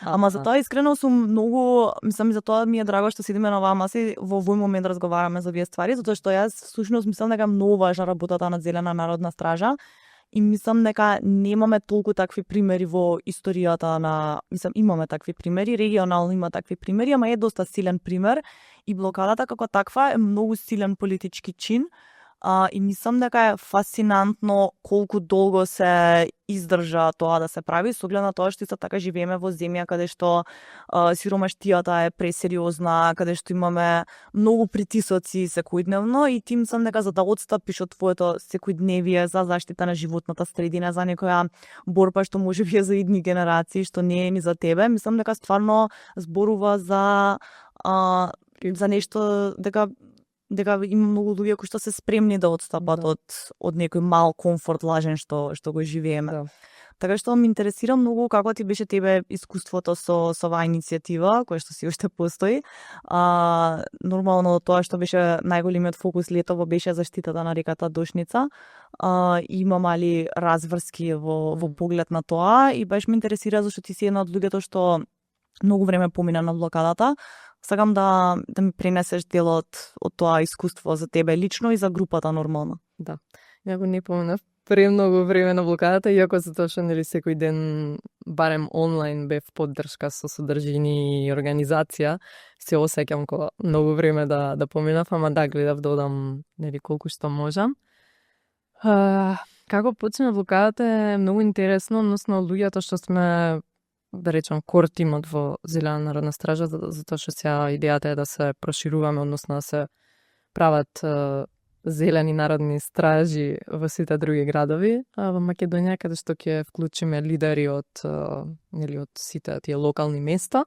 Ама за тоа искрено сум многу, мислам, за тоа ми е драго што седиме на оваа маса и во овој момент разговараме за овие ствари, затоа што јас всушност мислам дека многу важна работата на Зелена народна стража и мислам дека немаме толку такви примери во историјата на, мислам, имаме такви примери, регионално има такви примери, ама е доста силен пример и блокадата како таква е многу силен политички чин. И мислам дека е фасцинантно колку долго се издржа тоа да се прави, со оглед на тоа што исто така живееме во земја каде што сиромаштијата е пресериозна, каде што имаме многу притисоци секојдневно и ти мислам дека за да отстапиш од твоето секојдневие за заштита на животната средина, за некоја борба што може би е за идни генерации, што не е ни за тебе, мислам дека стварно зборува за нешто дека има многу луѓе кои што се спремни да отстапат од некој мал комфорт лажен што го живееме. Да. Така што ме интересира многу како ти беше тебе искуството со оваа иницијатива, која што си уште постои. Нормално тоа што беше најголемиот фокус летово беше заштитата на реката Дошница. Има мали разврски во поглед на тоа и баш ме интересира зашто ти си една од луѓето што многу време помина на блокадата. Сакам да ми пренесеш делот од тоа искуство за тебе лично и за групата нормално. Да. Ја го не поминав премногу време на блокадата, иако затоа што нели секој ден барем онлайн бев поддршка со содржини и организација, се осеќам кога многу време да поминав, ама да гледав да одам нели колку што можам. Како почна блокадата е многу интересно, односно луѓето што сме, да речам, кор тимот во Зелена народна стража, затоа што сега идејата е да се прошируваме, односно да се прават зелени народни стражи во сите други градови во Македонија, каде што ќе вклучиме лидери од сите тие локални места.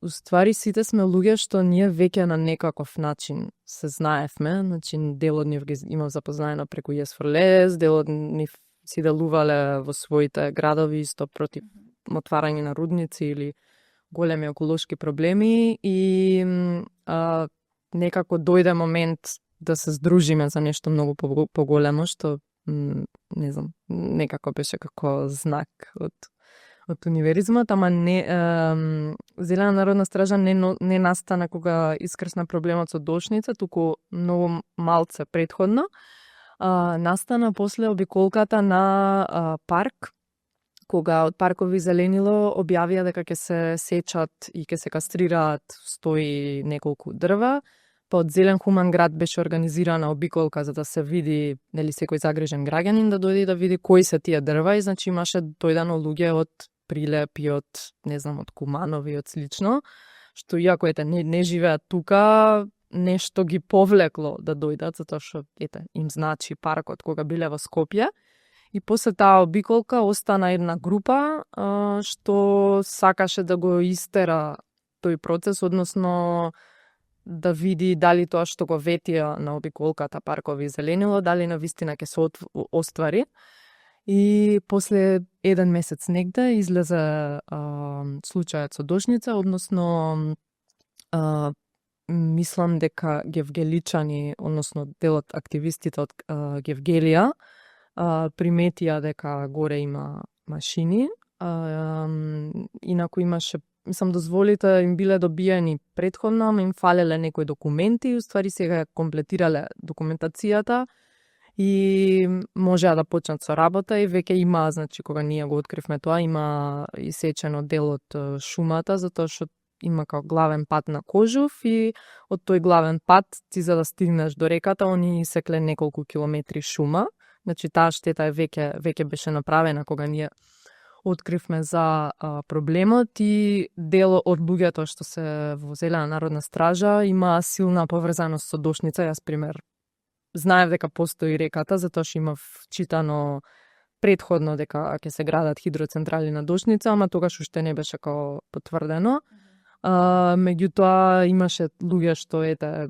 Уствари сите сме луѓе што ние веќе на некаков начин се знаевме, значи дел од нив ги имав запознаено преку Yes for Less, дел од нив си делувале во своите градови исто против отварање на рудници или големи еколошки проблеми и некако дојде момент да се здружиме за нешто многу поголемо, што не знам, некако беше како знак од универизмот, ама Зелена народна стража не настана кога искрсна проблемот со Дошница, туку многу малце претходно. Настана после обиколката на парк, кога од Паркови зеленило објавија дека ќе се сечат и ќе се кастрираат 100 и неколку дрва. Па од Зелен хуман град беше организирана обиколка за да се види, нели секој загрижен граѓанин да дојде да види кои се тие дрва и значи имаше дојдено луѓе од Прилеп и од, не знам, од Куманови и од слично, што иако не живеат тука, нешто ги повлекло да дојдат, затоа што им значи паркот кога биле во Скопје. И после таа обиколка остана една група што сакаше да го истера тој процес, односно да види дали тоа што го ветија на обиколката Паркови зеленило, дали навистина ќе се оствари. И после 1 месец негде излезе случајот со Дошница, односно мислам дека гевгеличани, односно дел од активистите од Гевгелија, приметија дека горе има машини. Инаку имаше, мислам, дозволите им биле добиени претходно, ама им фалеле некои документи и уствари сега комплетирале документацијата и можеа да почнат со работа и веќе има, значи кога ние го откривме тоа, има исечено дел од шумата, затоа што има како главен пат на Кожув и од тој главен пат ти за да стигнеш до реката, они исекле неколку километри шума. Значи таа штета е веќе беше направена кога ние откривме за проблемот и дел од луѓето што се во Зелена народна стража има силна поврзаност со Дошница. Јас пример знаев дека постои реката затоа што имав читано претходно дека ќе се градат хидроцентрали на Дошница, ама тогаш уште не беше како потврдено. Меѓутоа имаше луѓе што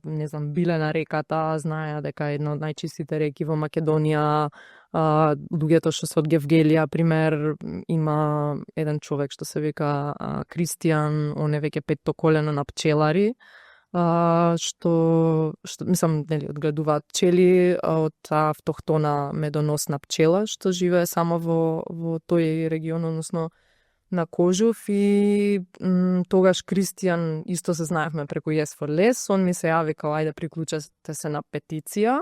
не знам, биле на реката, знаеа дека е една од најчистите реки во Македонија. Луѓето што се од Гевгелија, пример, има еден човек што се вика Кристијан, он е веќе 5-то колено на пчелари, што мислам, нели, одгледуваат пчели од автохтона медоносна пчела што живее само во тој регион, односно на Кожув и тогаш Кристијан исто се знаевме преку Yes for Less, он ми се јави као ајде приклучете се на петиција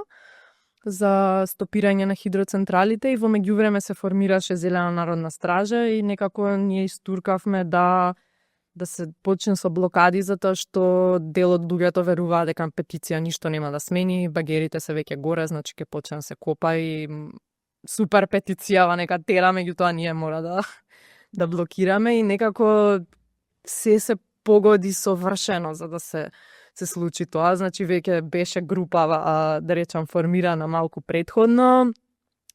за стопирање на хидроцентралите и во меѓувреме се формираше Зелена народна стража и некако ние истуркавме да се почне со блокади затоа што дел од луѓето веруваа дека петиција ништо нема да смени, багерите се веќе горе, значи ќе почне да се копа и супер петицијава нека тера, меѓутоа ние мора да блокираме и некако се погоди совршено за да се случи тоа. Значи веќе беше група, да речам, формирана малку претходно.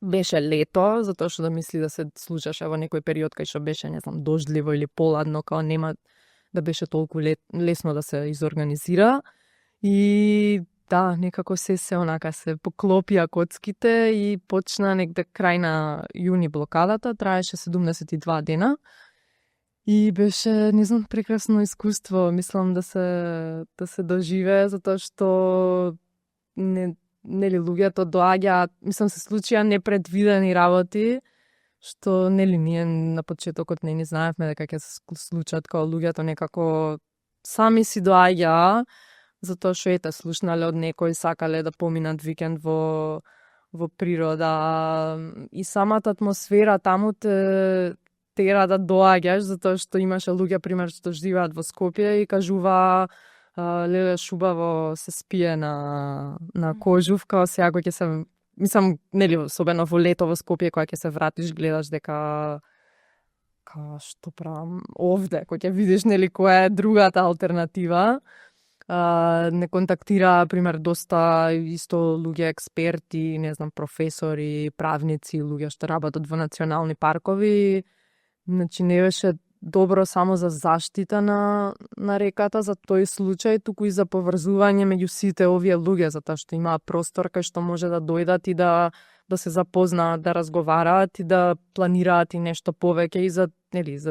Беше лето, затоа што да мисли да се случаше во некој период кај што беше, не знам, дождливо или поладно, као нема да беше толку лесно да се изорганизира. И да, некако се онака се поклопија коцките и почна негде крај на јуни блокадата, траеше 72 дена. И беше, не знам, прекрасно искуство, мислам да се доживее, затоа што нели луѓето доаѓаат, мислам се случија непредвидени работи, што нели ние на почетокот не знаевме дека ќе се случат, као луѓето некако сами си доаѓаа, затоа што слушнале од некој, сакале да поминат викенд во во природа и самата атмосфера таму те тера да доаѓаш, затоа што имаше луѓе пример што живеат во Скопје и кажува леле шубаво се спие на Кожувка, сега кога ќе се мислам, нели, особено во лето во Скопје кога ќе се вратиш гледаш дека што правам овде, кога ќе видиш нели која е другата алтернатива. Не контактира, пример, доста исто луѓе експерти, не знам, професори, правници, луѓе што работат во национални паркови. Значи не беше добро само за заштита на реката за тој случај, туку и за поврзување меѓу сите овие луѓе, затоа што има простор кај што може да дојдат и да се запознаат, да разговараат и да планираат и нешто повеќе и за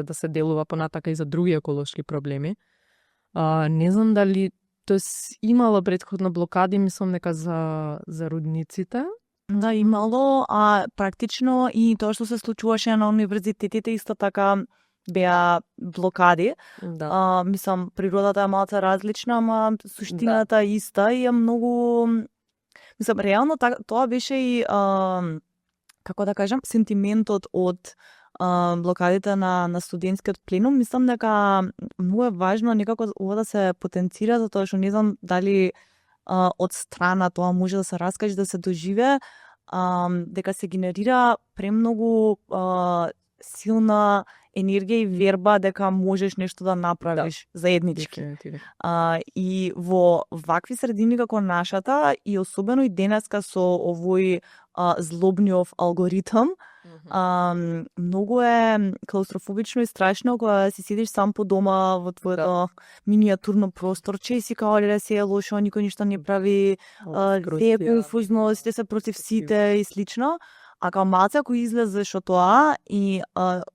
да се делува понатака и за други еколошки проблеми. Не знам дали имало претходно блокади, мислам дека за рудниците. Да, имало, а практично и тоа што се случуваше на универзитетите исто така беа блокади. Да. Мислам, природата е малку различна, ама суштината е иста и е многу... Мислам, реално тоа беше и, како да кажам, сентиментот од блокадите на студентскиот пленум. Мислам дека многу е важно некако ова да се потенцира, затоа што не знам дали од страна тоа може да се раскаже, да се доживе, дека се генерира премногу силна енергија и верба дека можеш нешто да направиш заеднички. И во вакви средини како нашата, и особено и денеска со овој злобниот алгоритм, многу е клаустрофобично и страшно кога си седиш сам по дома во твоето миниатурно просторче и си као леле се е лошо, никој ништо не прави, се е конфузно, сите се против сите и слично. А као малце ако излезеш од тоа и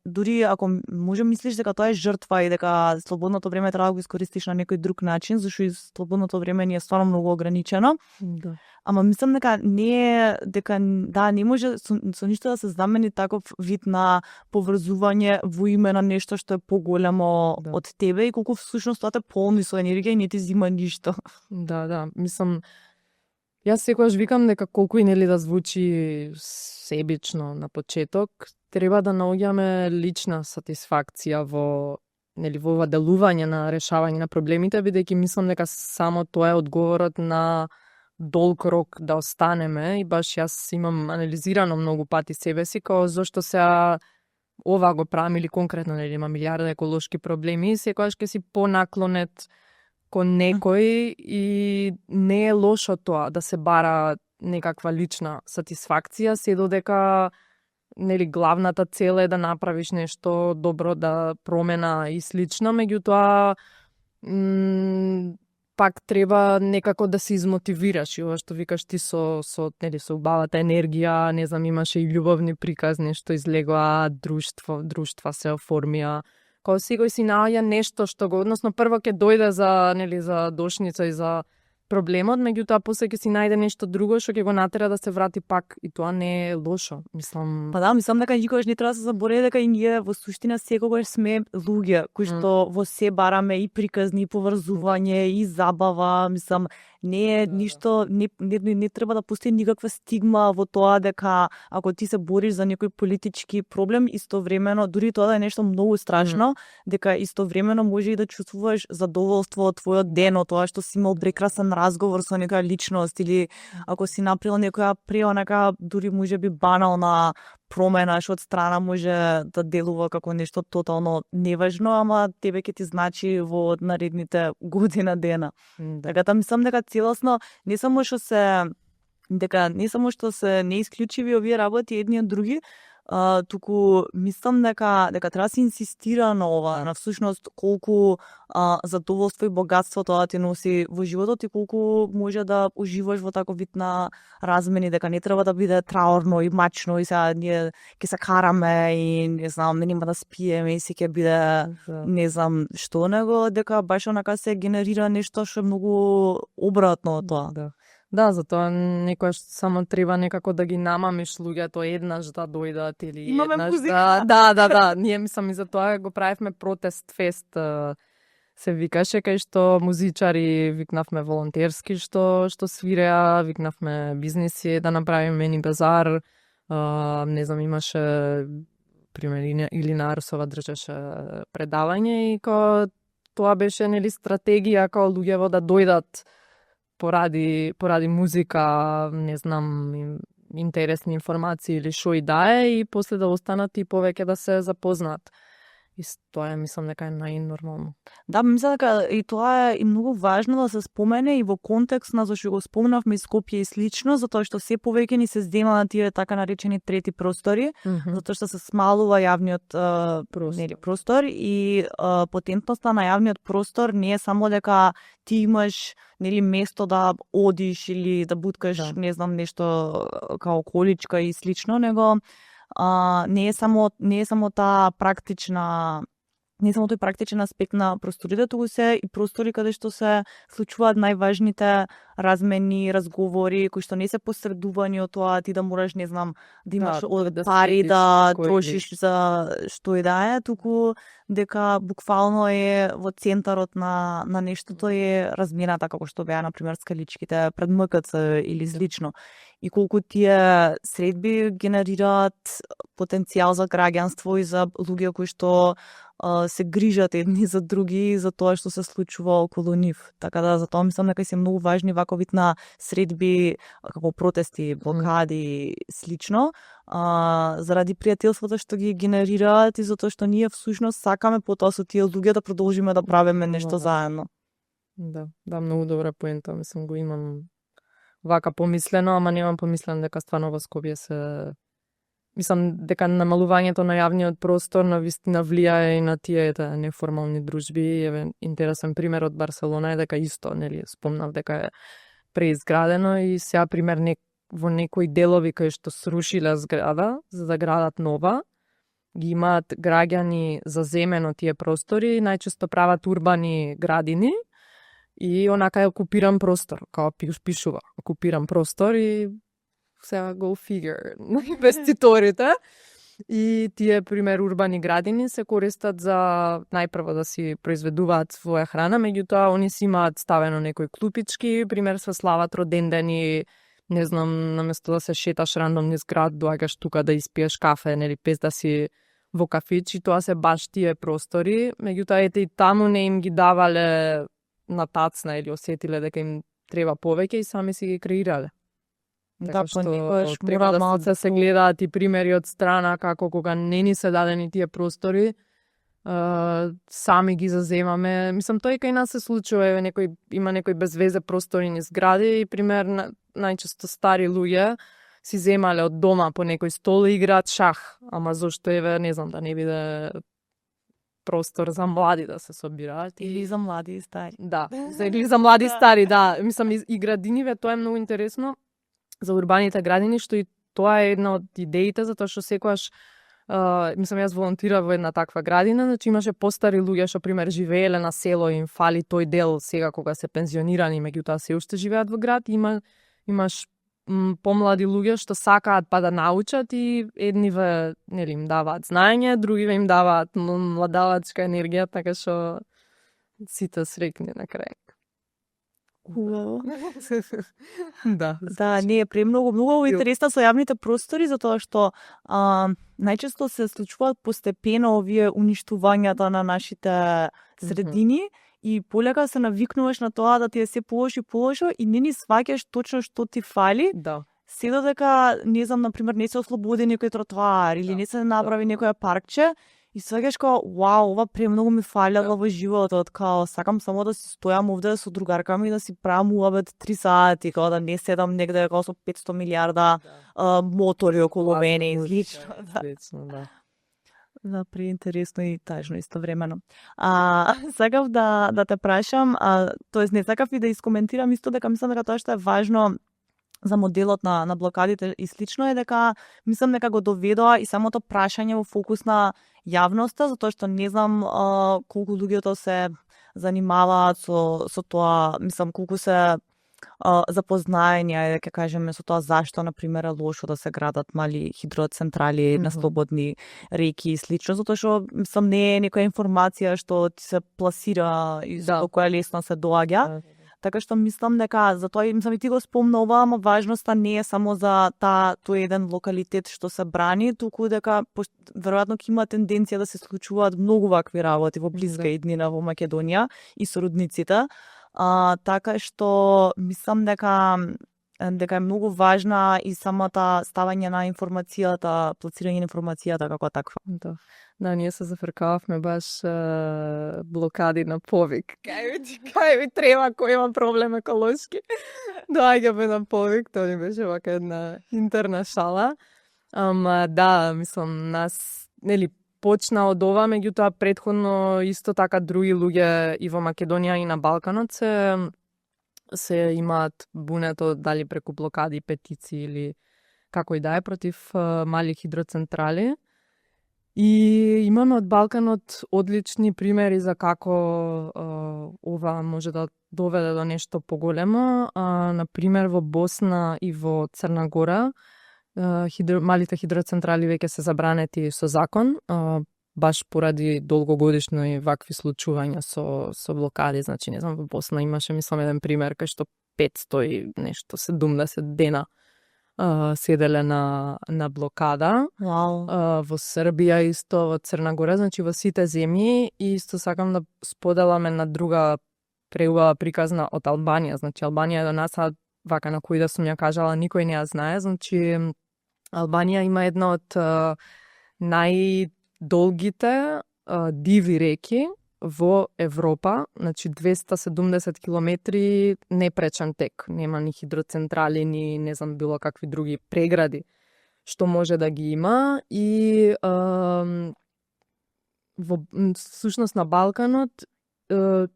дури ако може мислиш дека тоа е жртва и дека слободното време треба да го искористиш на некој друг начин, зашто и слободното време ни е стварно многу ограничено. Да. Ама мислам дека не може со ништо да се замени таков вид на поврзување во име на нешто што е поголемо од тебе и колку всушност тоа те полни со енергија и не ти зима ништо. Да, мислам, јас секогаш викам дека колку и нели да звучи себично на почеток, треба да наоѓаме лична сатисфакција во ова делување на решавање на проблемите, бидејќи мислам дека само тоа е одговорот на долг рок да останеме и баш јас имам анализирано многу пати себе си како зошто се ова го правам или конкретно има милиарда еколошки проблеми, секогаш ќе си понаклонет кон некој и не е лошо тоа да се бара некаква лична сатисфакција, се додека главната цел е да направиш нешто добро, да промена и слично, меѓутоа пак треба некако да се измотивираш и ова што викаш ти со убавата енергија, не знам, имаше и љубовни приказни што излегоа, друштва се оформија. Кога секој си наоѓа нешто што го, односно прво ќе дојде за дошница и за проблемот, меѓутоа после ќе си најде нешто друго што ќе го натера да се врати пак и тоа не е лошо. Мислам дека никогаш не треба да се заборави дека и ние во суштина секогаш сме луѓе кои што во се бараме и приказни, и поврзување, и забава, мислам, не е ништо, не треба да постои никаква стигма во тоа дека ако ти се бориш за некој политички проблем, истовремено, дури тоа да е нешто многу страшно, дека истовремено може и да чувствуваш задоволство од твојот ден, од тоа што си имал прекрасен разговор со некоја личност или ако си направил некоја дури може би банална промена што од страна може да делува како нешто тотално неважно, ама тебе ќе ти значи во наредните година дена. Така мислам дека целосно не само што се неисклучиви овие работи едни од други, туку мислам дека треба да се инсистира на ова, на всушност колку задоволство и богатство тоа ти носи во животот и колку може да уживаш во таков вид на размени, дека не треба да биде траорно и мачно и сега ние ќе се караме и не знам, нема да спиеме и се ќе биде не знам што, него дека баш онака се генерира нешто што е многу обратно од тоа. Да, затоа некојаш само треба некако да ги намамиш луѓето еднаш да дојдат или еднаш музика. Да. Ние мислам и за тоа го правевме протест фест се викаше, кај што музичари викнавме волонтерски што свиреа, викнавме бизниси да направиме мини базар, не знам, имаше пример Илина Арсова држеше предавање и тоа беше нели стратегија као луѓево да дојдат поради музика, не знам, интересни информации или шо и да е, и после да останат и повеќе да се запознаат. И тоа мислам дека е најнормално. Да, мислам дека и тоа е и многу важно да се спомене и во контекст на зашто го спомнавме и Скопје и слично, затоа што се повеќе ни се здема на тие така наречени трети простори, затоа што се смалува јавниот простор и потентноста на јавниот простор не е само дека ти имаш нели место да одиш или да буткаш, не знам, нешто као количка и слично, него не е само таа практична, не е само тој практичен аспект на просторите, туку се и простори каде што се случуваат најважните размени, разговори, кои што не се посредувани од тоа ти да мораш, не знам, да имаш пари да трошиш за што и да е, туку дека буквално е во центарот на нештото е размената, како што беа, например, скаличките пред МКЦ или слично. И колку тие средби генерираат потенцијал за граѓанство и за луѓе кои што се грижат едни за други за тоа што се случува околу нив. Така да, затоа мислам дека се многу важни ваков вид на средби, како протести, блокади, слично, заради пријателството што ги генерираат и затоа што ние всушност сакаме потоа со тие луѓе да продолжиме да правиме нешто заедно. Да, многу добра поента, мислам го имам вака помислено, ама немам помислено дека стварно во Скопје се... Мислам дека намалувањето на јавниот простор на вистина влијае и на тие неформални дружби. Еве, интересен пример од Барселона е дека исто, нели, спомнав дека е преизградено и сега пример во некои делови кај што срушиле зграда за да градат нова, ги имаат граѓани заземено тие простори, најчесто прават урбани градини и онака е окупиран простор, као пишува, окупиран простор и сега go figure на инвеститорите. И тие, пример, урбани градини се користат за најпрво да си произведуваат своја храна, меѓутоа они си имаат ставено некои клупички, пример, се слават родендени, не знам, наместо да се шеташ рандом низ град, доаѓаш тука да испиеш кафе, нели, без да си во кафич, и тоа се баш тие простори, меѓутоа ете и таму не им ги давале на тацна или осетиле дека им треба повеќе и сами си ги креирале. Така што треба да малце се гледаат и примери од страна како кога не ни се дадени тие простори, сами ги заземаме. Мислам, тоа и кај нас се случува, има некои безвезе простори низ згради и пример најчесто стари луѓе си земале од дома по некој стол и играат шах, ама зошто не знам, да не биде простор за млади да се собираат. Или за млади и стари. Да, или за млади и стари, да. Мислам, и градиниве, тоа е многу интересно за урбаните градини, што и тоа е една од идеите, затоа што секогаш, мислам, јас волонтирав во една таква градина, значи имаше постари луѓе што, пример, живееле на село и им фали тој дел сега кога се пензионирани, меѓутоа се уште живеат во град, имаш помлади луѓе што сакаат па да научат и едниве, нели, им даваат знаење, другиве им даваат младалачка енергија, така што сите среќни на крај. Хубаво. Да, не е премногу интересно со јавните простори, затоа што најчесто се случуваат постепено овие уништувањата на нашите средини и полека се навикнуваш на тоа да ти е се полошо и не ни сваќаш точно што ти фали. Да. Се додека, не знам, например, не се ослободи некој тротоар или не се направи некоја паркче, и сваќаш као, вау, ова премногу ми фалело во животот, као сакам само да си стојам овде со другарками и да си правам уабет 3 сати, као да не седам негде као со 500 милиарда мотори околу мене и слично. Да, преинтересно и тажно истовремено. Сакав да те прашам, тоест не сакав и да искоментирам исто дека мислам дека тоа што е важно за моделот на блокадите и слично е дека мислам дека го доведоа и самото прашање во фокус на јавноста, затоа што не знам колку луѓето се занимаваат со тоа, мислам колку се запознаење, ќе кажеме, со тоа зашто, например, е лошо да се градат мали хидроцентрали на слободни реки и слично, затоа што мислам не е некоја информација што ти се пласира и до која лесно се доаѓа. Така што мислам дека затоа и мислам и ти го спомна ова, ама важноста не е само за тој еден локалитет што се брани, туку дека веројатно ќе има тенденција да се случуваат многу вакви работи во блиска иднина во Македонија и со родниците. Така што мислам дека е многу важна и самата ставање на информацијата, пласирање на информацијата како таква. Да, ние се зафркававме баш блокади на повик. Кај ви треба кој има проблем еколошки. Доаѓаме на повик, тоа ни беше вака една интерна шала. Да, мислам, нас, нели, почна од ова, меѓутоа претходно исто така други луѓе и во Македонија и на Балканот се имаат бунето дали преку блокади, петиции или како и да е против мали хидроцентрали. И имаме од Балканот одлични примери за како ова може да доведе до нешто поголемо. Например, во Босна и во Црна Гора малите хидроцентрали веќе се забранети со закон, баш поради долгогодишни вакви случувања со блокади. Значи, не знам, во Босна имаше, мислам, еден пример кај што 500 и нешто 70 дена седеле на блокада. Во Србија исто, во Црна Гора, значи во сите земји. И исто сакам да споделам една друга преубава приказна од Албанија. Значи, Албанија до нас, вака на кој да сум ја кажала, никој не ја знае. Значи, Албанија има една од најдолгите диви реки во Европа, значи 270 километри непречен тек. Нема ни хидроцентрали, ни не знам било какви други прегради што може да ги има. И во сушност на Балканот е,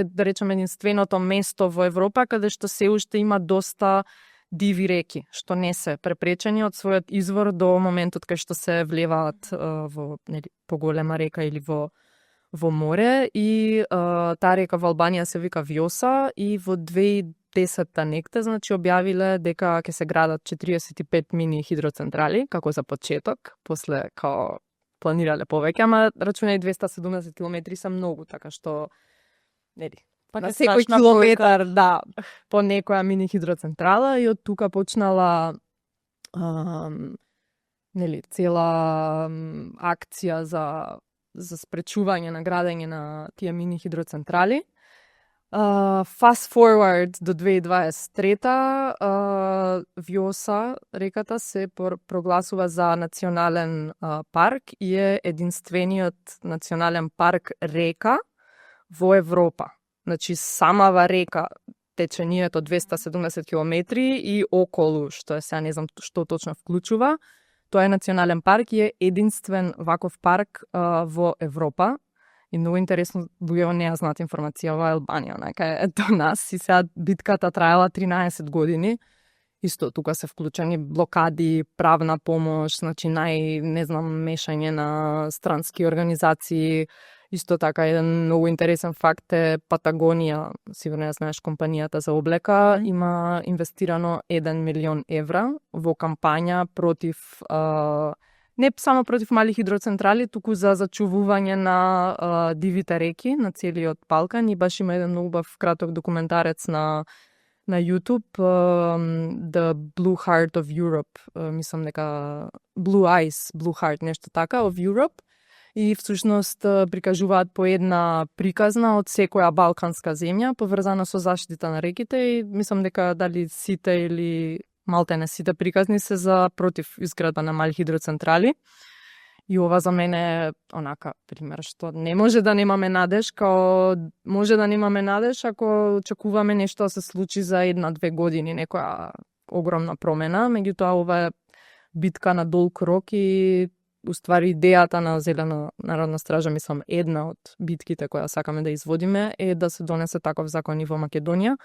да речеме, единственото место во Европа каде што се уште има доста диви реки, што не се препречени од својот извор до моментот кај што се влеваат во поголема река или во море. И таа река во Албанија се вика Вјоса и во 2010-та некте, значи, објавиле дека ќе се градат 45 мини хидроцентрали, како за почеток, после као планирале повеќе, ама рачунај 270 километри са многу, така што нели, на секој километар, да, по некоја мини хидроцентрала. И од тука почнала нели, цела акција за спречување на градење на тие мини хидроцентрали. Fast forward до 2023, Вјоса, реката, се прогласува за национален парк и е единствениот национален парк река во Европа. Значи, самава река, течението 270 километри и околу, што е сега не знам што точно вклучува, тоа е национален парк и е единствен ваков парк во Европа. И многу интересно, луѓето не ја знаат информација во Албанија, нека е до нас. И сега битката траела 13 години. Исто, тука се вклучени блокади, правна помош, значи не знам, мешање на странски организации. Исто така, еден многу интересен факт е Патагонија, сигурно ја знаеш, компанијата за облека, има инвестирано 1 милион евра во кампања против, не само против мали хидроцентрали, туку за зачувување на дивите реки на целиот Балкан. И баш има еден многу бав краток документарец на YouTube, The Blue Heart of Europe, мислам дека Blue Eyes, Blue Heart, нешто така, of Europe. И всушност прикажуваат по една приказна од секоја балканска земја поврзана со заштита на реките. И мислам дека дали сите или малтене сите приказни се за против изградба на мали хидроцентрали. И ова за мене е онака пример што не може да немаме надеж, као може да немаме надеж ако очекуваме нешто да се случи за 1-2 години, некоја огромна промена. Меѓутоа ова е битка на долг рок и уствари идејата на Зелена народна стража, мислам, една од битките која сакаме да изводиме е да се донесе таков закон и во Македонија,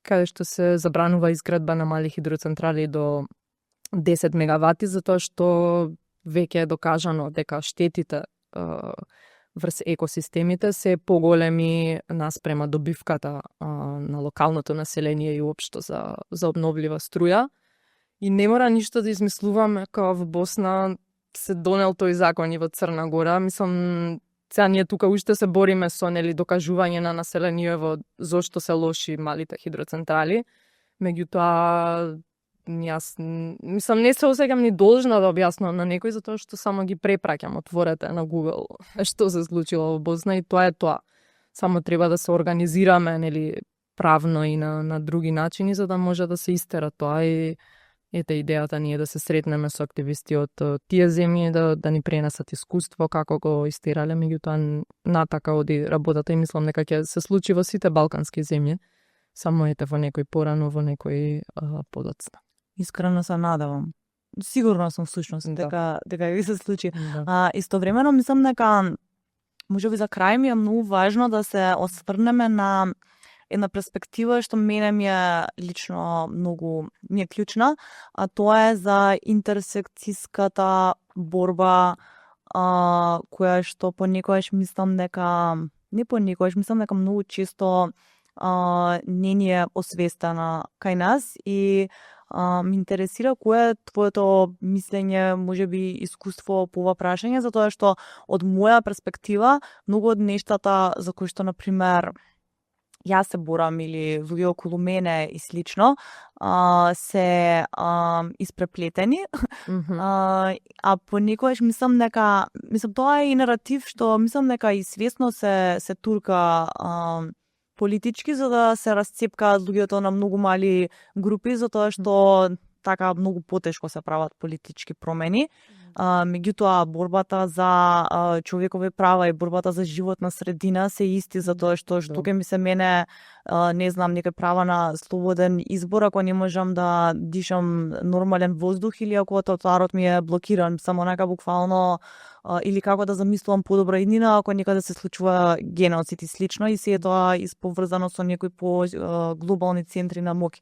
каде што се забранува изградба на мали хидроцентрали до 10 мегавати, затоа што веќе е докажано дека штетите врз екосистемите се поголеми наспрема добивката на локалното население и уопшто за обновлива струја. И не мора ништо да измислуваме, како во Босна се донел тој закон и во Црна Гора. Мислам, сега ние тука уште се бориме со докажување на населението зошто се лоши малите хидроцентрали. Меѓутоа, јас мислам не се осеќам ни должна да објаснувам на некој, затоа што само ги препраќам, отворете на Google што се случило во Босна и тоа е тоа. Само треба да се организираме правно и на други начини за да може да се истера тоа и ете идејата ние да се сретнеме со активисти од тие земји да ни пренесат искуство како го истерале, меѓутоа натака оди работата и мислам дека ќе се случи во сите балкански земји, само ете во некој порано, во некој подоцна. Искрено се надевам. Сигурна сум всушност дека ќе се случи. Да. Истовремено мислам дека можеби за крај ми е многу важно да се осврнеме на една перспектива што мене ми е лично многу ми е клучна, а тоа е за интерсекцијската борба која што понекогаш мислам дека мислам дека многу често не ни е освестена кај нас и ме интересира кое е твоето мислење, можеби искуство по ова прашање, затоа што од моја перспектива многу од нештата за кои што например јас се борам или луѓе околу мене и слично се испреплетени. А понекогаш мислам тоа е и наратив што мислам дека и свесно се турка политички за да се расцепкаат луѓето на многу мали групи, затоа што така многу потешко се прават политички промени. Меѓутоа борбата за човекови права и борбата за животна средина се исти, затоа што ќе ми се мене не знам некој права на слободен избор ако не можам да дишам нормален воздух или ако тротоарот ми е блокиран, само нека буквално или како да замислувам подобра иднина ако некаде се случува геноцид и слично и се тоа исповрзано со некои глобални центри на моќ.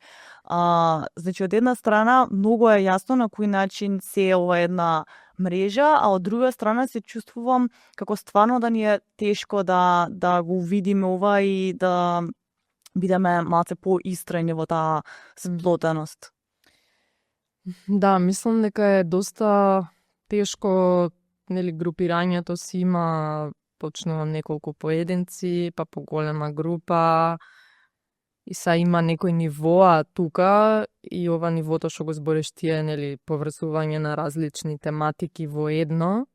Значи од една страна многу е јасно на кој начин се ова една мрежа, а од друга страна се чувствувам како стварно да ни е тешко да го видиме ова и да бидеме малце поистрајни во таа сплотеност. Да, мислам дека е доста тешко, групирањето си има почнува неколку поединци, па поголема група и са има некој нивоа тука и ова нивото што го збориш тие, поврзување на различни тематики во едно.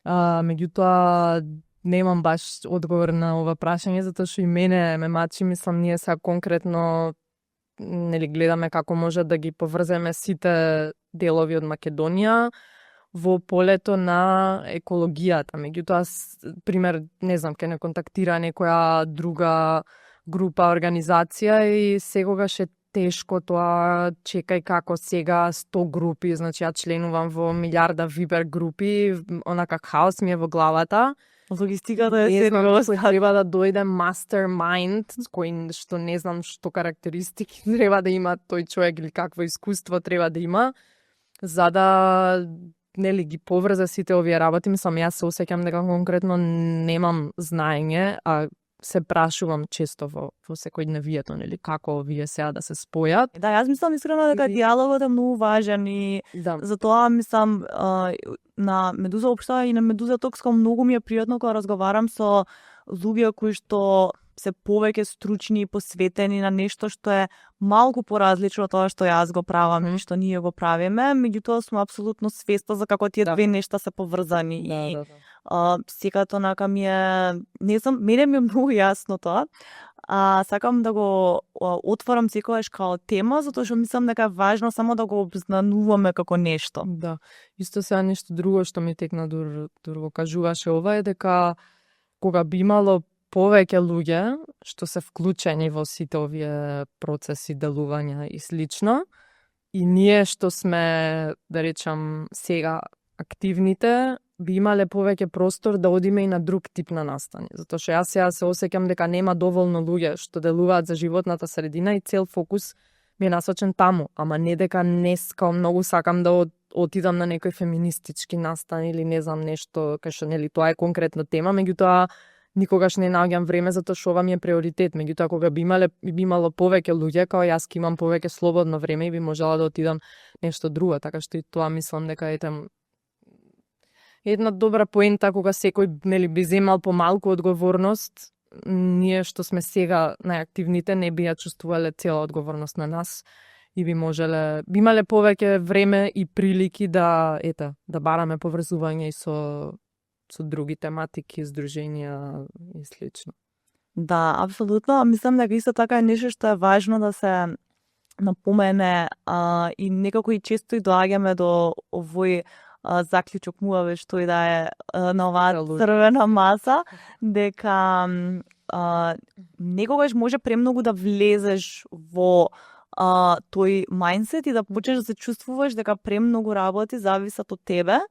Меѓутоа немам баш одговор на ова прашање, затоа што и мене ме мачи, мислам, ние сега конкретно гледаме како може да ги поврземе сите делови од Македонија во полето на екологијата. Меѓутоа, пример, не знам, ке не контактира некоја друга група, организација и секогаш е тешко тоа, чекај како сега 100 групи, значи ја членувам во милиарда вибер групи, онака хаос ми е во главата. Логистиката е треба да дојде mastermind, кој што не знам што карактеристики треба да има тој човек или какво искуство треба да има, за да ги поврзе сите овие работи. Мислам, јас се осеќам дека конкретно немам знаење, а се прашувам често во секојдневието, како вие сега да се спојат. Да, јас мислам искрено дека диалогот е многу важен и затоа мислам на Медуза општа и на Медуза Токско многу ми е пријатно кога разговарам со луѓе кои што се повеќе стручни и посветени на нешто што е малку поразлично од тоа што јас го правам и што ние го правиме, меѓутоа сум апсолутно свесна за како тие две нешта се поврзани и секато нака ми е, не знам, мене ми е многу јасно тоа. Сакам да го отворам секогаш као тема, затоа што мислам дека е важно само да го обзнануваме како нешто. Да. Исто сега нешто друго што ми текна дур го кажуваше ова е дека кога би имало повеќе луѓе што се вклучени во сите овие процеси, делувања и слично, и ние што сме, да речам, сега активните, би имале повеќе простор да одиме и на друг тип на настани. Затоа што јас сега се осеќам дека нема доволно луѓе што делуваат за животната средина и цел фокус ми е насочен таму, ама не дека днес као многу сакам да отидам на некој феминистички настан или не знам нешто, кај што нели тоа е конкретна тема, меѓутоа никогаш не наоѓам време затоа што ова ми е приоритет. Меѓутоа кога би имало повеќе луѓе, као јас ки имам повеќе слободно време и би можела да отидам нешто друго, така што и тоа мислам дека е една добра поента кога секој нели би земал помалку одговорност, ние што сме сега најактивните не би ја чувствувале цела одговорност на нас и би имале повеќе време и прилики да бараме поврзување и со други тематики, здруженија и слично. Да, апсолутно. Мислам дека исто така е нешто што е важно да се напомене и некако и често и доаѓаме до овој заклучок муаве што и да е на оваа црвена маса, дека некогаш може премногу да влезеш во тој мајндсет и да почнеш да се чувствуваш дека премногу работи зависат од тебе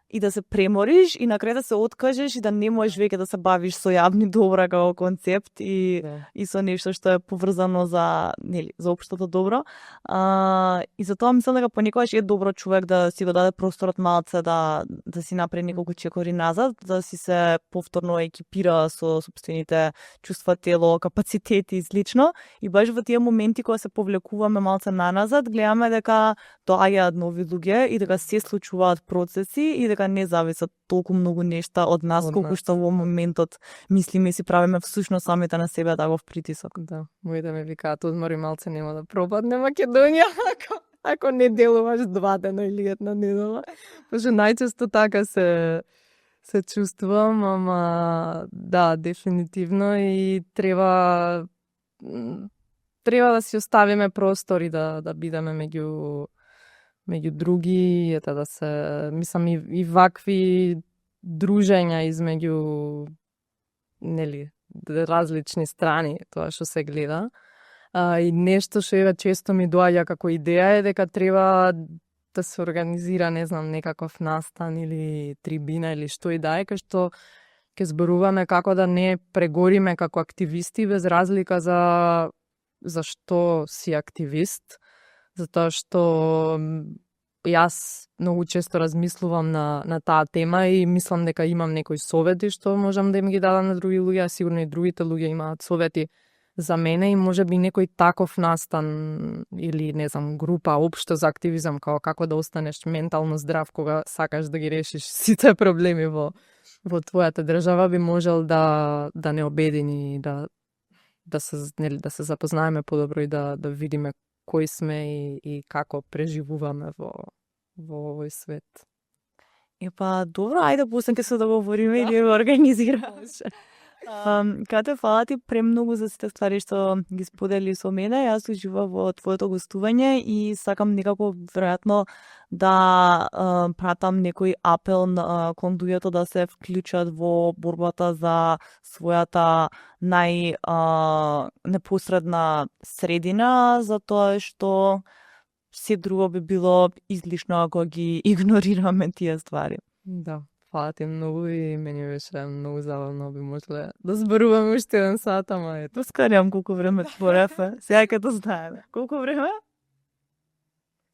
и да се премориш и на крај да се откажеш и да не можеш веќе да се бавиш со јавни добра како концепт и со нешто што е поврзано за општото добро. И затоа мислам дека понекогаш е добро човек да си го даде просторот малце да си направи неколку чекори назад, да си се повторно екипира со сопствените чувства, тело, капацитети и слично. И баш во тие моменти кога се повлекуваме малце наназад, гледаме дека доаѓаат нови луѓе и дека се случуваат процеси и дека не зависат толку многу нешта од нас колку што во моментот мислиме и си правиме всушност самите на себе таков притисок. Да, моите ме викаат одмори малце нема да пропадне Македонија ако не делуваш 2 дена или 1 недела. Пошто најчесто така се чувствувам, ама да, дефинитивно и треба да си оставиме простор и да бидеме меѓу други, да се, мислам и вакви дружења измеѓу различни страни, тоа што се гледа. И нешто што често ми доаѓа како идеја е дека треба да се организира, не знам, некаков настан или трибина или што и да е, кај што ќе зборуваме како да не прегориме како активисти без разлика за што си активист. Затоа што јас многу често размислувам на таа тема и мислам дека имам некои совети што можам да им ги дадам на други луѓе, а сигурно и другите луѓе имаат совети за мене и можеби некој таков настан или не знам група општо за активизам како да останеш ментално здрав кога сакаш да ги решиш сите проблеми во твојата држава би можел да не обедини да се запознаеме подобро и да видиме кои сме и како преживуваме во овој свет. Епа, добро, ајде после ќе се договориме или го организираме. Кате, фала ти премногу за сите ствари што ги сподели со мене. Јас уживав во твоето гостување и сакам некако веројатно да пратам некој апел кон луѓето да се вклучат во борбата за својата непосредна средина, затоа што се друго би било излишно ако ги игнорираме тие ствари. Да. Фала ти многу и мене беше многу забавно, би можеле да зборуваме уште 1 сат, ама ето. Скарјам колку време зборевме. Сега като знаеме. Колку време?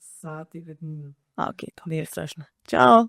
Сат и 5 минути. Окей, тоа не е страшно. Чао!